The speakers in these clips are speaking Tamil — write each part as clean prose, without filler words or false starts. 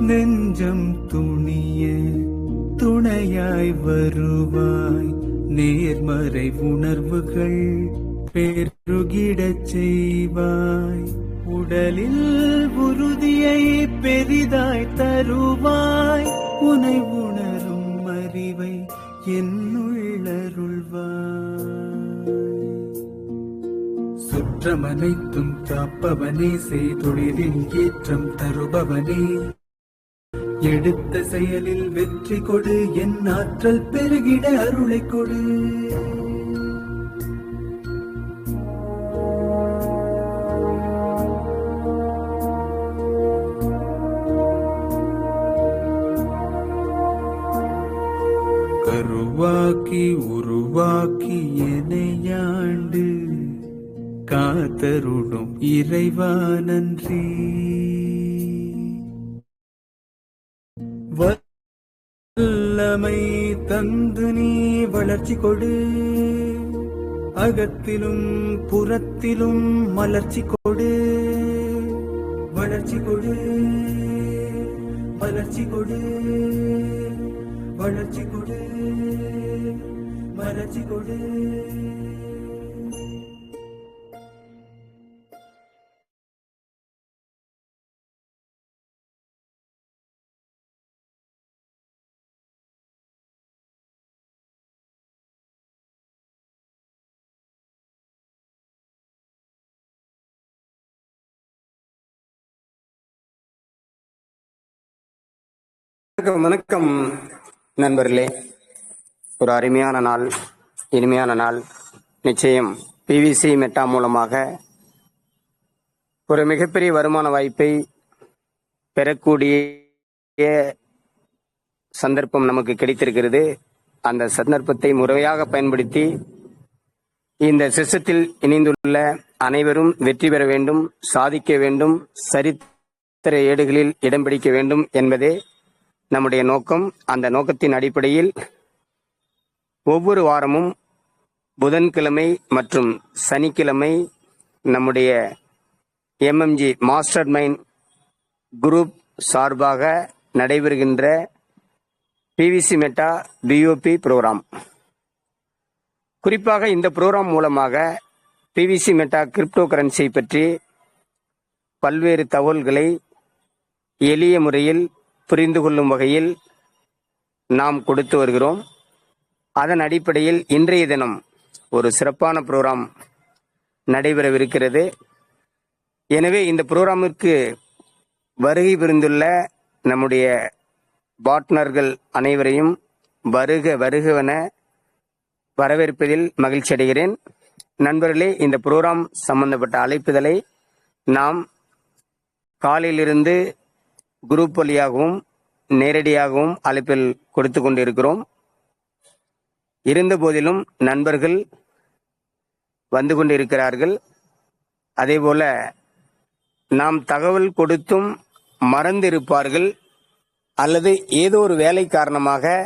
நெஞ்சம் துணிய துணையாய் வருவாய், நேர்மறை உணர்வுகள் பெருகிடச் செய்வாய், உடலில் உறுதியை பெரிதாய் தருவாய், உனை உணரும் அறிவை என்னுள்ளருள்வாய். சுற்றமனைத்தும் காப்பவனே, செய்தொழிலில் ஏற்றம் தருபவனே, எடுத்த செயலில் வெற்றி கொடு, என் ஆற்றல் பெருகிட அருளை கொடு. கருவாக்கி உருவாக்கி எனையாண்டு காத்தருடும் இறைவா நன்றி. வல்லமை தந்து நீ வளர்ச்சி கொடு, அகத்திலும் புறத்திலும் மலர்ச்சி கொடு, வளர்ச்சி கொடு, வளர்ச்சி கொடு, வளர்ச்சி கொடு, வளர்ச்சி கொடு. வணக்கம் நண்பர்களே. ஒரு அருமையான நாள், இனிமையான நாள். நிச்சயம் பிவிசி மெட்டா மூலமாக ஒரு மிகப்பெரிய வருமான வாய்ப்பை பெறக்கூடிய சந்தர்ப்பம் நமக்கு கிடைத்திருக்கிறது. அந்த சந்தர்ப்பத்தை முறையாக பயன்படுத்தி இந்த சிஸ்டத்தில் இணைந்துள்ள அனைவரும் வெற்றி பெற வேண்டும், சாதிக்க வேண்டும், சரித்திர ஏடுகளில் இடம் பிடிக்க வேண்டும் என்பதே நம்முடைய நோக்கம். அந்த நோக்கத்தின் அடிப்படையில் ஒவ்வொரு வாரமும் புதன்கிழமை மற்றும் சனிக்கிழமை நம்முடைய எம்எம்ஜி மாஸ்டர் மைண்ட் குரூப் சார்பாக நடைபெறுகின்ற பிவிசி மெட்டா பிஓபி ப்ரோக்ராம், குறிப்பாக இந்த ப்ரோக்ராம் மூலமாக பிவிசி மெட்டா கிரிப்டோ கரன்சி பற்றி பல்வேறு தகவல்களை எளிய முறையில் புரிந்து கொள்ளும் வகையில் நாம் கொடுத்து வருகிறோம். அதன் அடிப்படையில் இன்றைய தினம் ஒரு சிறப்பான ப்ரோக்ராம் நடைபெறவிருக்கிறது. எனவே இந்த ப்ரோக்ராமிற்கு வருகை புரிந்துள்ள நம்முடைய பார்ட்னர்கள் அனைவரையும் வருக வருகவென வரவேற்பதில் மகிழ்ச்சி அடைகிறேன். நண்பர்களே, இந்த ப்ரோக்ராம் சம்பந்தப்பட்ட அழைப்புதலை நாம் காலையிலிருந்து குரூப் வழியாகவும் நேரடியாகவும் அழைப்பில் கொடுத்து கொண்டிருக்கிறோம். இருந்த போதிலும் நண்பர்கள் வந்து கொண்டிருக்கிறார்கள். அதேபோல நாம் தகவல் கொடுத்தும் மறந்திருப்பார்கள், அல்லது ஏதோ ஒரு வேலை காரணமாக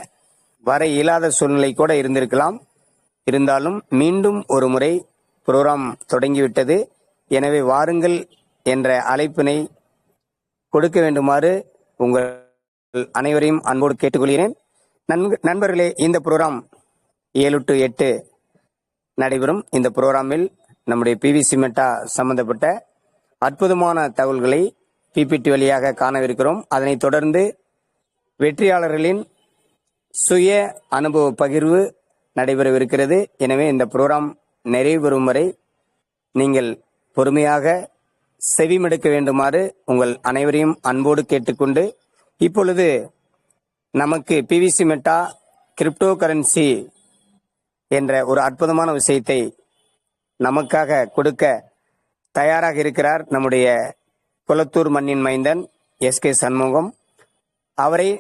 வர இயலாத சூழ்நிலை கூட இருந்திருக்கலாம். இருந்தாலும் மீண்டும் ஒரு முறை புரோகிராம் தொடங்கிவிட்டது. எனவே வாருங்கள் என்ற அழைப்பினை கொடுக்க வேண்டுமாறு உங்கள் அனைவரையும் அன்போடு கேட்டுக்கொள்கிறேன். நண்பர்களே, இந்த புரோகிராம் 7 to 8 நடைபெறும். இந்த புரோகிராமில் நம்முடைய பிவிசி மெட்டா சம்பந்தப்பட்ட அற்புதமான தகவல்களை பிபிடி வழியாக காணவிருக்கிறோம். அதனைத் தொடர்ந்து வெற்றியாளர்களின் சுய அனுபவ பகிர்வு நடைபெறவிருக்கிறது. எனவே இந்த புரோகிராம் நிறைவு பெறும் வரை நீங்கள் பொறுமையாக செவிமடுக்க வேண்டுமாறு உங்கள் அனைவரையும் அன்போடு கேட்டுக்கொண்டு, இப்பொழுது நமக்கு பிவிசி மெட்டா கிரிப்டோ கரன்சி என்ற ஒரு அற்புதமான விஷயத்தை நமக்காக கொடுக்க தயாராக இருக்கிறார் நம்முடைய குளத்தூர் மண்ணின் மைந்தன் எஸ்கே சண்முகம். அவரை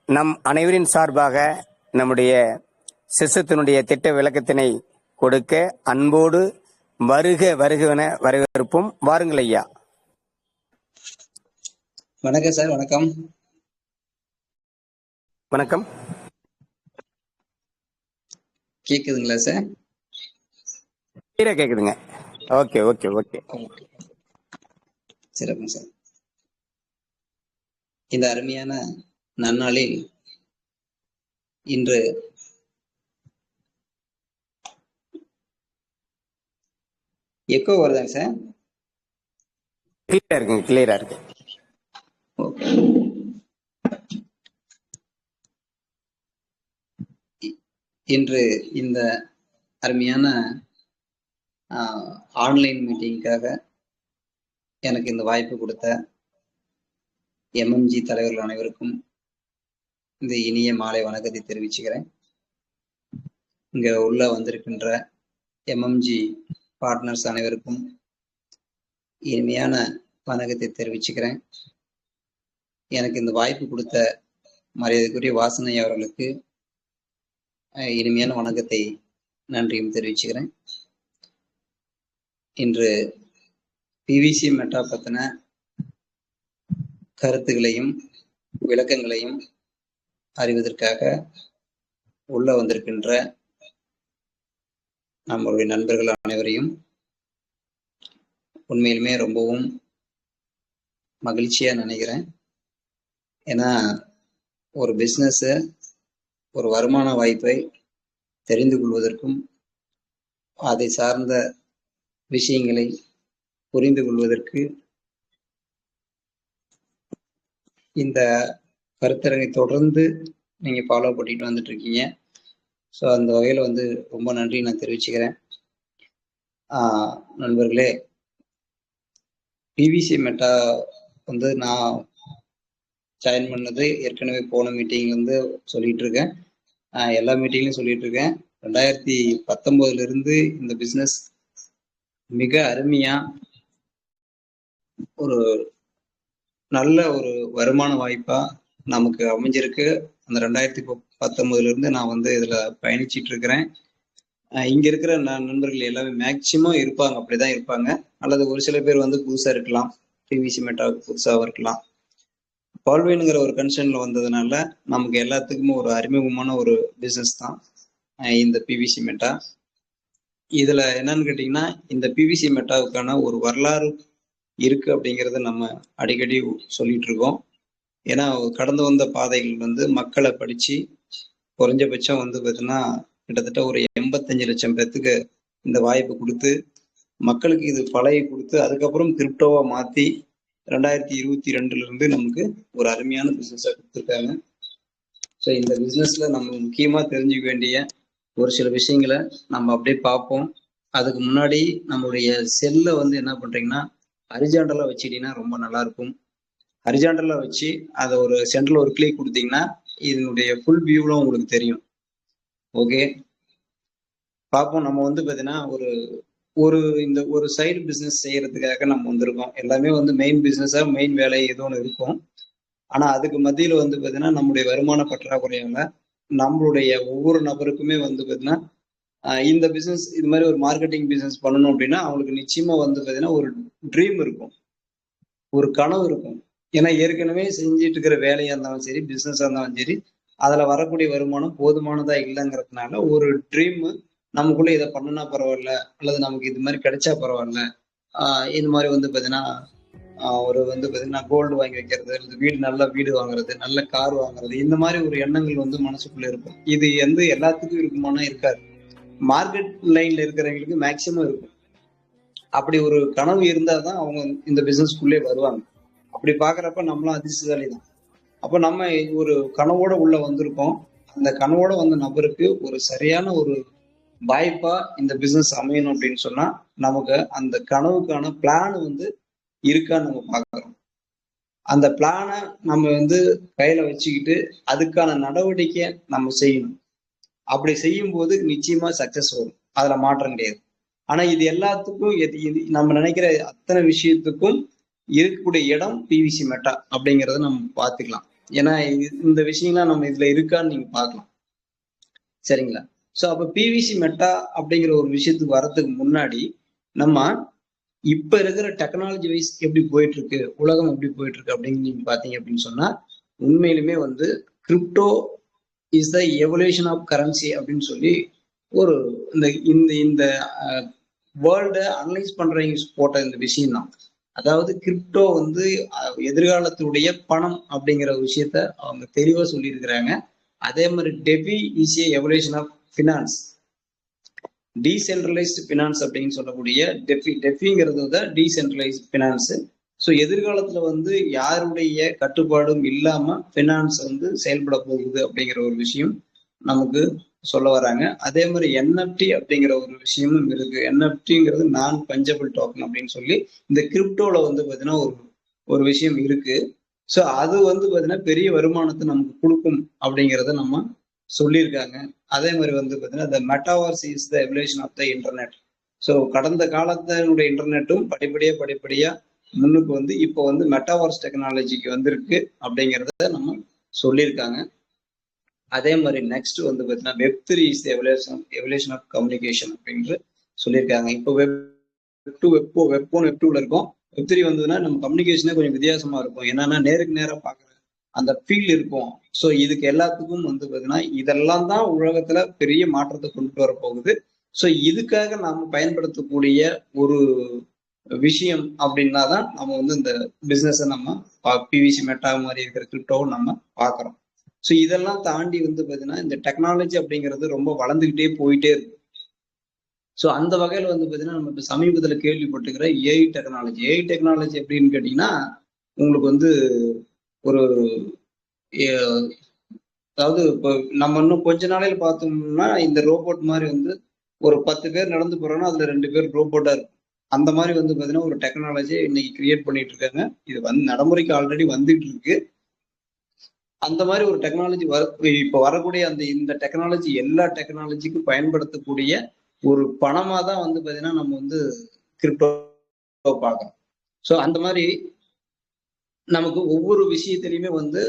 நம் அனைவரின் சார்பாக நம்முடைய சிஸ்டத்தினுடைய திட்ட விளக்கத்தினை கொடுக்க அன்போடு வருக வருகவென வரவேற்போம். வாருங்கள் ஐயா. வணக்கம் சார். வணக்கம். வணக்கம். கேக்குதுங்களா சார்? கேக்குதுங்க. ஓகே ஓகே ஓகே சிறப்பு சார். இந்த அருமையான நன்னாளில் இன்று எக்கோ வருதாங்க சார்? கிளியரா இருக்கு. ஓகே. இன்று இந்த அருமையான ஆன்லைன் மீட்டிங்காக எனக்கு இந்த வாய்ப்பு கொடுத்த எம்எம்ஜி தலைவர்கள் அனைவருக்கும் இந்த இனிய மாலை வணக்கத்தை தெரிவிச்சுக்கிறேன். இங்க உள்ள வந்திருக்கின்ற எம்எம்ஜி பார்ட்னர்ஸ் அனைவருக்கும் இனிமையான வணக்கத்தை தெரிவிச்சுக்கிறேன். எனக்கு இந்த வாய்ப்பு கொடுத்த மரியாதைக்குரிய வாசனை அவர்களுக்கு இனிமையான வணக்கத்தை நன்றியும் தெரிவிச்சுக்கிறேன். இன்று பிவிசி மெட்டா பத்தின கருத்துகளையும் விளக்கங்களையும் அறிவதற்காக உள்ள வந்திருக்கின்ற நம்மளுடைய நண்பர்கள் அனைவரையும் உண்மையிலுமே ரொம்பவும் மகிழ்ச்சியா நினைக்கிறேன். ஏன்னா ஒரு பிஸ்னஸ், ஒரு வருமான வாய்ப்பை தெரிந்து கொள்வதற்கும் அதை சார்ந்த விஷயங்களை புரிந்து கொள்வதற்கு இந்த கருத்தரங்கை தொடர்ந்து நீங்க ஃபாலோ பண்ணிட்டு வந்துட்டு இருக்கீங்க. ஸோ அந்த வகையில ரொம்ப நன்றி நான் தெரிவிச்சுக்கிறேன். நண்பர்களே, பிவிசி மெட்டா நான் ஜாயின் பண்ணது ஏற்கனவே போன மீட்டிங்ல சொல்லிட்டு இருக்கேன். எல்லா மீட்டிங்லையும் சொல்லிட்டு இருக்கேன். 2019 இந்த பிசினஸ் மிக அருமையா ஒரு நல்ல ஒரு வருமான வாய்ப்பா நமக்கு அமைஞ்சிருக்கு. அந்த 2019 நான் இதுல பயணிச்சிட்டு இருக்கிறேன். இங்க இருக்கிற நண்பர்கள் எல்லாமே மேக்சிமம் இருப்பாங்க, அப்படிதான் இருப்பாங்க. அல்லது ஒரு சில பேர் புதுசா இருக்கலாம், பிவிசி மெட்டாவுக்கு புதுசாக இருக்கலாம். பால்வேனுங்கிற ஒரு கன்சர்ன்ல வந்ததுனால நமக்கு எல்லாத்துக்குமே ஒரு அறிமுகமான ஒரு பிசினஸ் தான் இந்த பிவிசி மெட்டா. இதுல என்னன்னு கேட்டீங்கன்னா, இந்த பிவிசி மெட்டாவுக்கான ஒரு வரலாறு இருக்கு அப்படிங்கறத நம்ம அடிக்கடி சொல்லிட்டு இருக்கோம். ஏன்னா கடந்து வந்த பாதைகள் மக்களை படிச்சு குறைஞ்சபட்சம் பார்த்தீங்கன்னா கிட்டத்தட்ட ஒரு 85 லட்சம் பேத்துக்கு இந்த வாய்ப்பு கொடுத்து மக்களுக்கு இது பழகி கொடுத்து அதுக்கப்புறம் கிரிப்டோவா மாத்தி 2022 நமக்கு ஒரு அருமையான பிசினஸா கொடுத்துருக்காங்க. ஸோ இந்த பிசினஸ்ல நம்ம முக்கியமா தெரிஞ்சுக்க வேண்டிய ஒரு சில விஷயங்களை நம்ம அப்படியே பார்ப்போம். அதுக்கு முன்னாடி நம்மளுடைய செல்லை என்ன பண்றீங்கன்னா, ஹரிஜாண்டலா வச்சுட்டீங்கன்னா ரொம்ப நல்லா இருக்கும். ஹரிஜாண்டலா வச்சு அதை ஒரு சென்டர்ல ஒரு கிளிக் கொடுத்தீங்கன்னா இதனுடைய ஃபுல் வியூலாம் உங்களுக்கு தெரியும். ஓகே, பார்ப்போம். நம்ம பார்த்தீங்கன்னா இந்த ஒரு சைடு பிசினஸ் செய்யறதுக்காக நம்ம வந்திருக்கோம். எல்லாமே மெயின் பிசினஸா மெயின் வேலை ஏதோ ஒன்று இருக்கும். ஆனா அதுக்கு மத்தியில பார்த்தீங்கன்னா நம்முடைய வருமான பற்றாக்குறையால நம்மளுடைய ஒவ்வொரு நபருக்குமே பார்த்தீங்கன்னா இந்த பிசினஸ் இது மாதிரி ஒரு மார்க்கெட்டிங் பிசினஸ் பண்ணணும் அப்படின்னா அவங்களுக்கு நிச்சயமா பார்த்தீங்கன்னா ஒரு ட்ரீம் இருக்கும், ஒரு கனவு இருக்கும். ஏன்னா ஏற்கனவே செஞ்சுட்டு இருக்கிற வேலையா இருந்தாலும் சரி, பிசினஸா இருந்தாலும் சரி, அதுல வரக்கூடிய வருமானம் போதுமானதா இல்லைங்கிறதுனால ஒரு ட்ரீம் நமக்குள்ள இதை பண்ணுனா பரவாயில்ல, அல்லது நமக்கு இது மாதிரி கிடைச்சா பரவாயில்ல, இது மாதிரி பார்த்தீங்கன்னா ஒரு பார்த்தீங்கன்னா கோல்டு வாங்கி வைக்கிறது, அல்லது நல்ல வீடு வாங்குறது, நல்ல கார் வாங்குறது, இந்த மாதிரி ஒரு எண்ணங்கள் மனசுக்குள்ள இருக்கும். இது எல்லாத்துக்கும் இருக்குமானா இருக்காது. மார்க்கெட் லைன்ல இருக்கிறவங்களுக்கு மேக்சிமம் இருக்கும். அப்படி ஒரு கனவு இருந்தாதான் அவங்க இந்த பிசினஸ்க்குள்ளே வருவாங்க. அப்படி பாக்குறப்ப நம்மளும் அதிர்ஷ்டசாலி தான். அப்ப நம்ம ஒரு கனவோட உள்ள வந்திருக்கோம். அந்த கனவோட வந்த நபருக்கு ஒரு சரியான ஒரு வாய்ப்பா இந்த பிசினஸ் அமையணும் அப்படின்னு சொன்னா நமக்கு அந்த கனவுக்கான பிளான் இருக்கான்னு நம்ம பாக்குறோம். அந்த பிளானை நம்ம கையில வச்சுக்கிட்டு அதுக்கான நடவடிக்கை நம்ம செய்யணும். அப்படி செய்யும் போது நிச்சயமா சக்சஸ் வரும், அதுல மாற்றம் கிடையாது. ஆனா இது எல்லாத்துக்கும் நம்ம நினைக்கிற அத்தனை விஷயத்துக்கும் இருக்கக்கூடிய இடம் பிவிசி மெட்டா அப்படிங்கறத நம்ம பார்த்துக்கலாம். ஏன்னா இந்த விஷயம்லாம் நம்ம இதுல இருக்கான்னு நீங்க பார்க்கலாம். சரிங்களா? ஸோ அப்ப பிவிசி மெட்டா அப்படிங்கிற ஒரு விஷயத்துக்கு வர்றதுக்கு முன்னாடி நம்ம இப்ப இருக்கிற டெக்னாலஜி வைஸ் எப்படி போயிட்டு இருக்கு, உலகம் எப்படி போயிட்டு இருக்கு அப்படின்னு நீங்க பாத்தீங்க அப்படின்னு சொன்னா உண்மையிலுமே crypto is the evolution of currency அப்படின்னு சொல்லி ஒரு இந்த வேர்ல்டை அனலைஸ் பண்றவங்க போட்ட இந்த விஷயம் தான். அதாவது கிரிப்டோ வந்து எதிர்காலத்துடைய பணம் அப்படிங்கிற விஷயத்த அவங்க தெளிவா சொல்லியிருக்கிறாங்க. அதே மாதிரி DeFi is a evolution of finance. Decentralized finance அப்படின்னு சொல்லக்கூடிய டெஃபிங்கிறது தான் டீசென்ட்ரலைஸ்ட் ஃபினான்ஸ். ஸோ எதிர்காலத்துல வந்து யாருடைய கட்டுப்பாடும் இல்லாம ஃபினான்ஸ் வந்து செயல்பட போகுது அப்படிங்கிற ஒரு விஷயம் நமக்கு சொல்ல வராங்க. அதே மாதிரி என்எஃப்டி அப்படிங்கிற ஒரு விஷயமும் இருக்கு. என்எஃப்டிங்கிறது நான் பஞ்சபிள் டோக்கன் அப்படின்னு சொல்லி இந்த கிரிப்டோல வந்து பாத்தீங்கன்னா ஒரு விஷயம் இருக்கு. ஸோ அது வந்து பாத்தீங்கன்னா பெரிய வருமானத்தை நமக்கு கொடுக்கும் அப்படிங்கிறத நம்ம சொல்லியிருக்காங்க. அதே மாதிரி வந்து பாத்தீங்கன்னா the metaverse is the evolution of the internet. So கடந்த காலத்தினுடைய இன்டர்நெட்டும் படிப்படியா முன்னுக்கு வந்து இப்போ வந்து மெட்டாவர்ஸ் டெக்னாலஜிக்கு வந்திருக்கு அப்படிங்கிறத நம்ம சொல்லியிருக்காங்க. அதே மாதிரி நெக்ஸ்ட் வந்து பார்த்தீங்கன்னா Web3 is the evolution of communication அப்படின்னு சொல்லியிருக்காங்க. இப்போ வெப் ஒன் வெப் டூல இருக்கும். Web3 வந்ததுன்னா நம்ம கம்யூனிகேஷனே கொஞ்சம் வித்தியாசமா இருக்கும். என்னன்னா நேருக்கு நேரம் பார்க்குற அந்த ஃபீல் இருக்கும். ஸோ இதுக்கு எல்லாத்துக்கும் வந்து பார்த்தீங்கன்னா இதெல்லாம் தான் உலகத்துல பெரிய மாற்றத்தை கொண்டு வர போகுது. ஸோ இதுக்காக நாம பயன்படுத்தக்கூடிய ஒரு விஷயம் அப்படின்னா தான் நம்ம வந்து இந்த பிசினஸை நம்ம பிவிசி மெட்டா மாதிரி இருக்கிற கிரிப்டோவை நம்ம பார்க்குறோம். ஸோ இதெல்லாம் தாண்டி வந்து பார்த்தீங்கன்னா இந்த டெக்னாலஜி அப்படிங்கிறது ரொம்ப வளர்ந்துக்கிட்டே போயிட்டே இருக்கு. ஸோ அந்த வகையில் வந்து பார்த்தீங்கன்னா நம்ம இப்போ சமீபத்தில் கேள்விப்பட்டுக்கிற ஏஐ டெக்னாலஜி எப்படின்னு கேட்டிங்கன்னா உங்களுக்கு வந்து ஒரு அதாவது இப்போ நம்ம இன்னும் கொஞ்ச நாளையில் பார்த்தோம்னா இந்த ரோபோட் மாதிரி வந்து ஒரு 10 பேர் நடந்து போறோம்னா அதுல 2 பேர் ரோபோட்டா இருக்கும். அந்த மாதிரி வந்து பாத்தீங்கன்னா ஒரு டெக்னாலஜி இன்னைக்கு கிரியேட் பண்ணிட்டு இருக்காங்க. இது வந்து நடைமுறைக்கு ஆல்ரெடி வந்துட்டு இருக்கு. அந்த மாதிரி ஒரு டெக்னாலஜி இப்ப வரக்கூடிய இந்த டெக்னாலஜி எல்லா டெக்னாலஜிக்கும் பயன்படுத்தக்கூடிய ஒரு பணமா தான் வந்து பாத்தீங்கன்னா நம்ம வந்து கிரிப்டோ பார்க்கறோம். ஸோ அந்த மாதிரி நமக்கு ஒவ்வொரு விஷயத்திலையுமே வந்து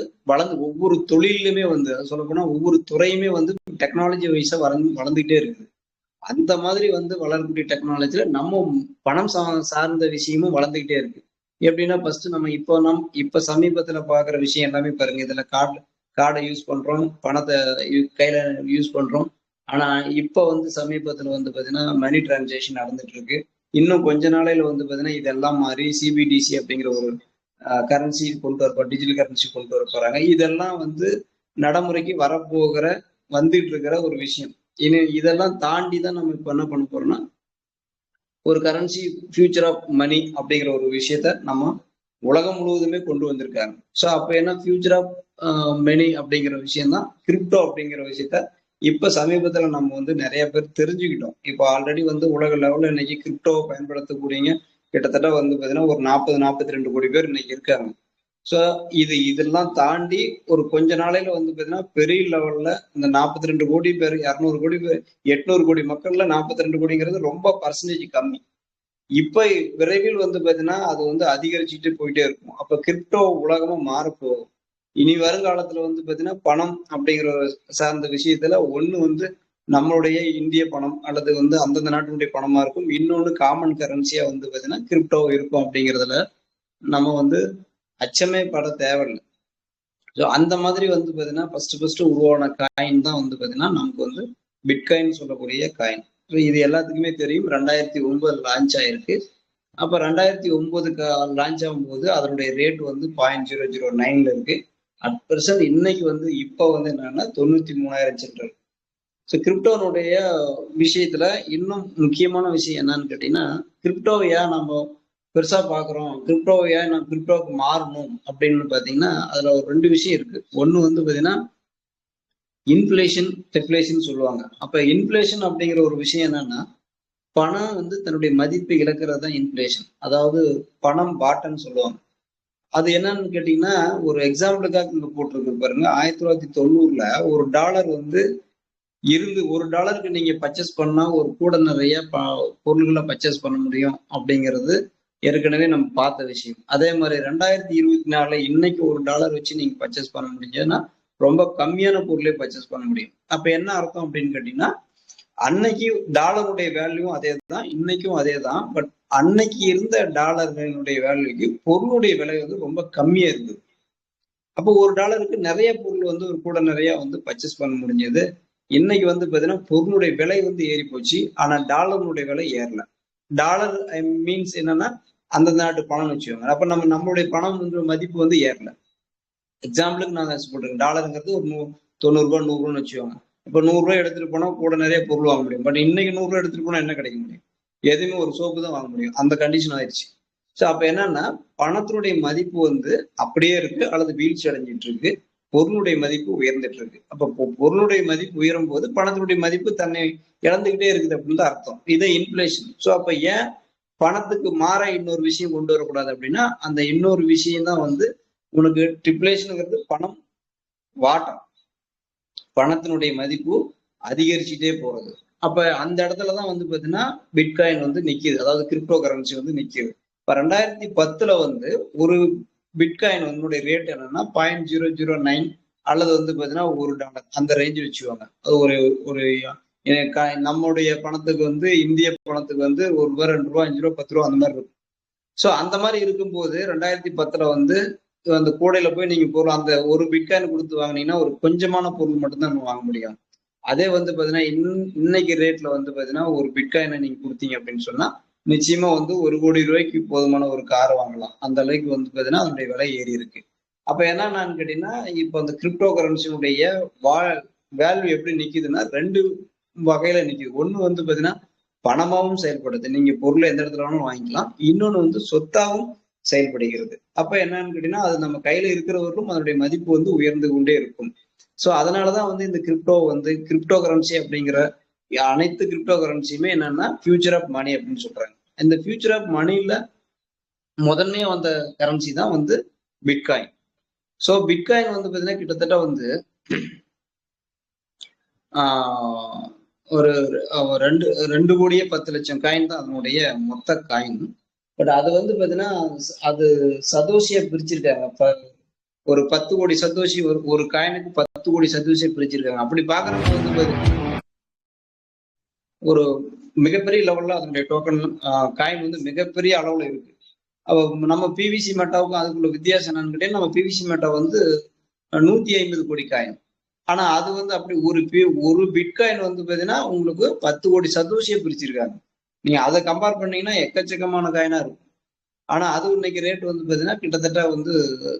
ஒவ்வொரு தொழிலுமே வந்து சொல்ல போனா ஒவ்வொரு துறையுமே வந்து டெக்னாலஜி வைஸா வளர்ந்துகிட்டே இருக்குது. அந்த மாதிரி வந்து வளரக்கூடிய டெக்னாலஜில நம்ம பணம் சார்ந்த விஷயமும் வளர்ந்துகிட்டே இருக்கு. எப்படின்னா ஃபர்ஸ்ட் நம்ம இப்ப சமீபத்துல பாக்குற விஷயம் எல்லாமே பாருங்க. இதுல கார்டை யூஸ் பண்றோம், பணத்தை கையில யூஸ் பண்றோம். ஆனா இப்ப வந்து சமீபத்துல வந்து பாத்தீங்கன்னா மணி டிரான்சாக்ஷன் நடந்துட்டு இருக்கு. இன்னும் கொஞ்ச நாளையில வந்து பாத்தீங்கன்னா இதெல்லாம் மாறி சிபிடிசி அப்படிங்கிற ஒரு கரன்சி கொண்டு வரப்போம், டிஜிட்டல் கரன்சி கொண்டு வர போறாங்க. இதெல்லாம் வந்து நடைமுறைக்கு வந்துட்டு இருக்கிற ஒரு விஷயம். இதெல்லாம் தாண்டி தான் நம்ம இப்ப என்ன பண்ண போறோம்னா ஒரு கரன்சி ஃபியூச்சர் ஆஃப் மணி அப்படிங்கிற ஒரு விஷயத்த நம்ம உலகம் முழுவதுமே கொண்டு வந்திருக்காங்க. ஸோ அப்ப என்ன ஃபியூச்சர் ஆஃப் மணி அப்படிங்கிற விஷயம் தான் கிரிப்டோ அப்படிங்கிற விஷயத்த இப்ப சமீபத்துல நம்ம வந்து நிறைய பேர் தெரிஞ்சுக்கிட்டோம். இப்போ ஆல்ரெடி வந்து உலக லெவல்ல இன்னைக்கு கிரிப்டோவை பயன்படுத்தக்கூடியங்க கிட்டத்தட்ட வந்து பாத்தீங்கன்னா ஒரு 42 கோடி பேர் இன்னைக்கு இருக்காங்க. ஸோ இதெல்லாம் தாண்டி ஒரு கொஞ்ச நாளையில வந்து பாத்தீங்கன்னா பெரிய லெவல்ல இந்த 42 கோடி பேர் 200 கோடி பேர் 800 கோடி மக்கள்ல 42 கோடிங்கிறது ரொம்ப பர்சன்டேஜ் கம்மி. இப்ப விரைவில் வந்து பாத்தீங்கன்னா அது வந்து அதிகரிச்சுட்டு போயிட்டே இருக்கும். அப்ப கிரிப்டோ உலகமா மாறப்போகும். இனி வருங்காலத்துல வந்து பாத்தீங்கன்னா பணம் அப்படிங்கிற சார்ந்த விஷயத்துல ஒண்ணு வந்து நம்மளுடைய இந்திய பணம் அல்லது வந்து அந்தந்த நாட்டினுடைய பணமா இருக்கும். இன்னொன்னு காமன் கரன்சியா வந்து பாத்தீங்கன்னா கிரிப்டோ இருக்கும். அப்படிங்கிறதுல நம்ம வந்து அச்சமே பட தேவையில்லை. ஸோ அந்த மாதிரி வந்து பாத்தீங்கன்னா ஃபர்ஸ்ட் உருவான காயின் தான் வந்து பாத்தீங்கன்னா நமக்கு வந்து பிட்காயின் சொல்லக்கூடிய காயின். இது எல்லாத்துக்குமே தெரியும். 2009 லான்ச் ஆயிருக்கு. அப்ப 2009 லான்ச் ஆகும்போது அதனுடைய ரேட் வந்து 0.009 இருக்கு. அட் பிரசன்ட் இன்னைக்கு வந்து இப்ப வந்து என்னன்னா 93,000 சில்லறை. ஸோ கிரிப்டோனுடைய விஷயத்துல இன்னும் முக்கியமான விஷயம் என்னன்னு கேட்டீங்கன்னா கிரிப்டோவை ஏன் நம்ம பெருசா பாக்குறோம், கிரிப்டோவை ஏன் நம்ம கிரிப்டோவுக்கு மாறணும் அப்படின்னு பாத்தீங்கன்னா அதுல ஒரு 2 விஷயம் இருக்கு. ஒண்ணு வந்து பாத்தீங்கன்னா இன்ஃபிளேஷன் டெஃப்ளேஷன் சொல்லுவாங்க. அப்ப இன்ஃபிளேஷன் அப்படிங்கிற ஒரு விஷயம் என்னன்னா பணம் வந்து தன்னுடைய மதிப்பை இழக்கிறது தான் இன்ஃபிளேஷன். அதாவது பணம் பாட்டன்னு சொல்லுவாங்க. அது என்னன்னு கேட்டீங்கன்னா ஒரு எக்ஸாம்பிளுக்காக இங்க போட்டிருக்கு பாருங்க. 1990 ஒரு டாலர் வந்து இருந்து $1 நீங்க பர்ச்சேஸ் பண்ணா ஒரு கூட நிறைய பொருள்களை பர்ச்சேஸ் பண்ண முடியும் அப்படிங்கிறது ஏற்கனவே நம்ம பார்த்த விஷயம். அதே மாதிரி 2024 இன்னைக்கு $1 வச்சு நீங்க பர்ச்சேஸ் பண்ண முடிஞ்சதுன்னா ரொம்ப கம்மியான பொருளே பர்ச்சேஸ் பண்ண முடியும். அப்ப என்ன அர்த்தம் அப்படின்னு கேட்டீங்கன்னா அன்னைக்கு டாலருடைய வேல்யூவும் அதே தான், இன்னைக்கும் அதே தான். பட் அன்னைக்கு இருந்த டாலர்களுடைய வேல்யூக்கு பொருளுடைய விலை வந்து ரொம்ப கம்மியா இருக்குது. அப்போ $1 நிறைய பொருள் வந்து ஒரு கூட நிறைய வந்து பர்ச்சேஸ் பண்ண முடிஞ்சது. இன்னைக்கு வந்து பாத்தீங்கன்னா பொருளுடைய விலை வந்து ஏறி போச்சு. ஆனா டாலருடைய விலை ஏறல. டாலர் மீன்ஸ் என்னன்னா அந்த நாட்டு பணம்னு வச்சுக்கோங்க. அப்ப நம்மளுடைய பணம் வந்து மதிப்பு வந்து ஏறல. எக்ஸாம்பிளுக்கு நாங்க சொல்றேன், டாலருங்கிறது ஒரு 90 ரூபாய் 100 ரூபான்னு வச்சுக்கோங்க. இப்ப 100 ரூபாய் எடுத்துட்டு போனா கூட நிறைய பொருள் வாங்க முடியும். பட் இன்னைக்கு 100 ரூபாய் எடுத்துட்டு போனா என்ன கிடைக்க முடியும்? எதுவுமே ஒரு சோப்பு தான் வாங்க முடியும். அந்த கண்டிஷன் ஆயிடுச்சு. சோ அப்ப என்னன்னா, பணத்தினுடைய மதிப்பு வந்து அப்படியே இருக்கு அல்லது வீழ்ச்சி அடைஞ்சிட்டு இருக்கு. பொருளுடைய மதிப்பு உயர்ந்துட்டு இருக்கு. அப்ப பொருளுடைய மதிப்பு உயரும் போது பணத்தினுடைய மதிப்பு தன்னை இழந்துகிட்டே இருக்குது அப்படின்னு தான் அர்த்தம். இதை இன்ஃபிளேஷன். சோ அப்ப ஏன் பணத்துக்கு மாற இன்னொரு விஷயம் கொண்டு வரக்கூடாது அப்படின்னா, அந்த இன்னொரு விஷயம் தான் வந்து உனக்கு ட்ரிப்ளேஷனுங்கிறது பணம் வாட்டம். பணத்தினுடைய மதிப்பு அதிகரிச்சுட்டே போறது. அப்ப அந்த இடத்துலதான் வந்து பாத்தீங்கன்னா பிட்காயின் வந்து நிக்குது. அதாவது கிரிப்டோ கரன்சி வந்து நிக்குது. இப்ப 2010 வந்து ஒரு பிட்காயின் வந்து ரேட் என்னன்னா 0.009 அல்லது வந்து பாத்தீங்கன்னா $1 அந்த ரேஞ்ச் வச்சுக்குவாங்க. அது ஒரு ஒரு நம்முடைய பணத்துக்கு வந்து இந்திய பணத்துக்கு வந்து ₹1 ₹2 ₹5 ₹10 அந்த மாதிரி இருக்கும். சோ அந்த மாதிரி இருக்கும்போது 2010 வந்து அந்த கூடையில போய் நீங்க பொருள் அந்த ஒரு பிட்காயின் கொடுத்து வாங்கினீங்கன்னா ஒரு கொஞ்சமான பொருள் மட்டும்தான் நம்ம வாங்க முடியும். அதே வந்து பாத்தீங்கன்னா இன்னைக்கு ரேட்ல வந்து பாத்தீங்கன்னா ஒரு பிட்காயினை நீங்க கொடுத்தீங்க அப்படின்னு சொன்னா நிச்சயமா வந்து ₹1 கோடி போதுமான ஒரு கார் வாங்கலாம். அந்த அளவுக்கு வந்து பாத்தீங்கன்னா அதனுடைய விலை ஏறி இருக்கு. அப்ப என்னன்னு கேட்டீங்கன்னா, இப்ப அந்த கிரிப்டோ கரன்சியுடைய வேல்யூ எப்படி நிக்குதுன்னா 2 வகையில நிக்குது. ஒண்ணு வந்து பாத்தீங்கன்னா பணமாவும் செயல்படுது. நீங்க பொருளை எந்த இடத்துல வேணாலும் வாங்கிக்கலாம். இன்னொன்னு வந்து சொத்தாவும் செயல்படுகிறது. அப்ப என்னன்னு கேட்டீங்கன்னா, அது நம்ம கையில இருக்கிறவர்களும் அதனுடைய மதிப்பு வந்து உயர்ந்து கொண்டே இருக்கும். சோ அதனாலதான் வந்து இந்த கிரிப்டோ கரன்சி அப்படிங்கிற அனைத்து கிரிப்டோ கரன்சியுமே என்னன்னா ஃபியூச்சர் ஆஃப் மணி அப்படின்னு சொல்றாங்க. இந்த ஃபியூச்சர் ஆஃப் மணில முதன்மையா வந்த கரன்சி தான் வந்து பிட்காயின். சோ பிட்காயின் வந்து பாத்தீங்கன்னா கிட்டத்தட்ட வந்து ஒரு 2,10,00,000 காயின் தான் அதனுடைய மொத்த காயின். பட் அது வந்து பாத்தீங்கன்னா அது சதோஷியா பிரிச்சிருக்காங்க. ஒரு 10 கோடி சதோஷி ஒரு காயினுக்கு 10 கோடி சதோஷியா பிரிச்சிருக்காங்க. அப்படி பாக்குறப்ப வந்து ஒரு மிகப்பெரிய லெவல்ல அதனுடைய டோக்கன் காயின் வந்து மிகப்பெரிய அளவுல இருக்கு. நம்ம பிவிசி மெட்டாவுக்கும் அதுக்குள்ள வித்தியாசம் என்னன்னு கேட்டீங்கன்னா, நம்ம பிவிசி மெட்டா வந்து 150 கோடி காயின். ஆனா அது வந்து அப்படி ஒரு பிட்காயின் வந்து பாத்தீங்கன்னா உங்களுக்கு 10 கோடி சதோஷியா பிரிச்சிருக்காங்க. நீங்க அதை கம்பேர் பண்ணீங்கன்னா எக்கச்சக்கமான காயினா இருக்கும். ஆனா அது இன்னைக்கு ரேட் வந்து பாத்தீங்கன்னா கிட்டத்தட்ட வந்து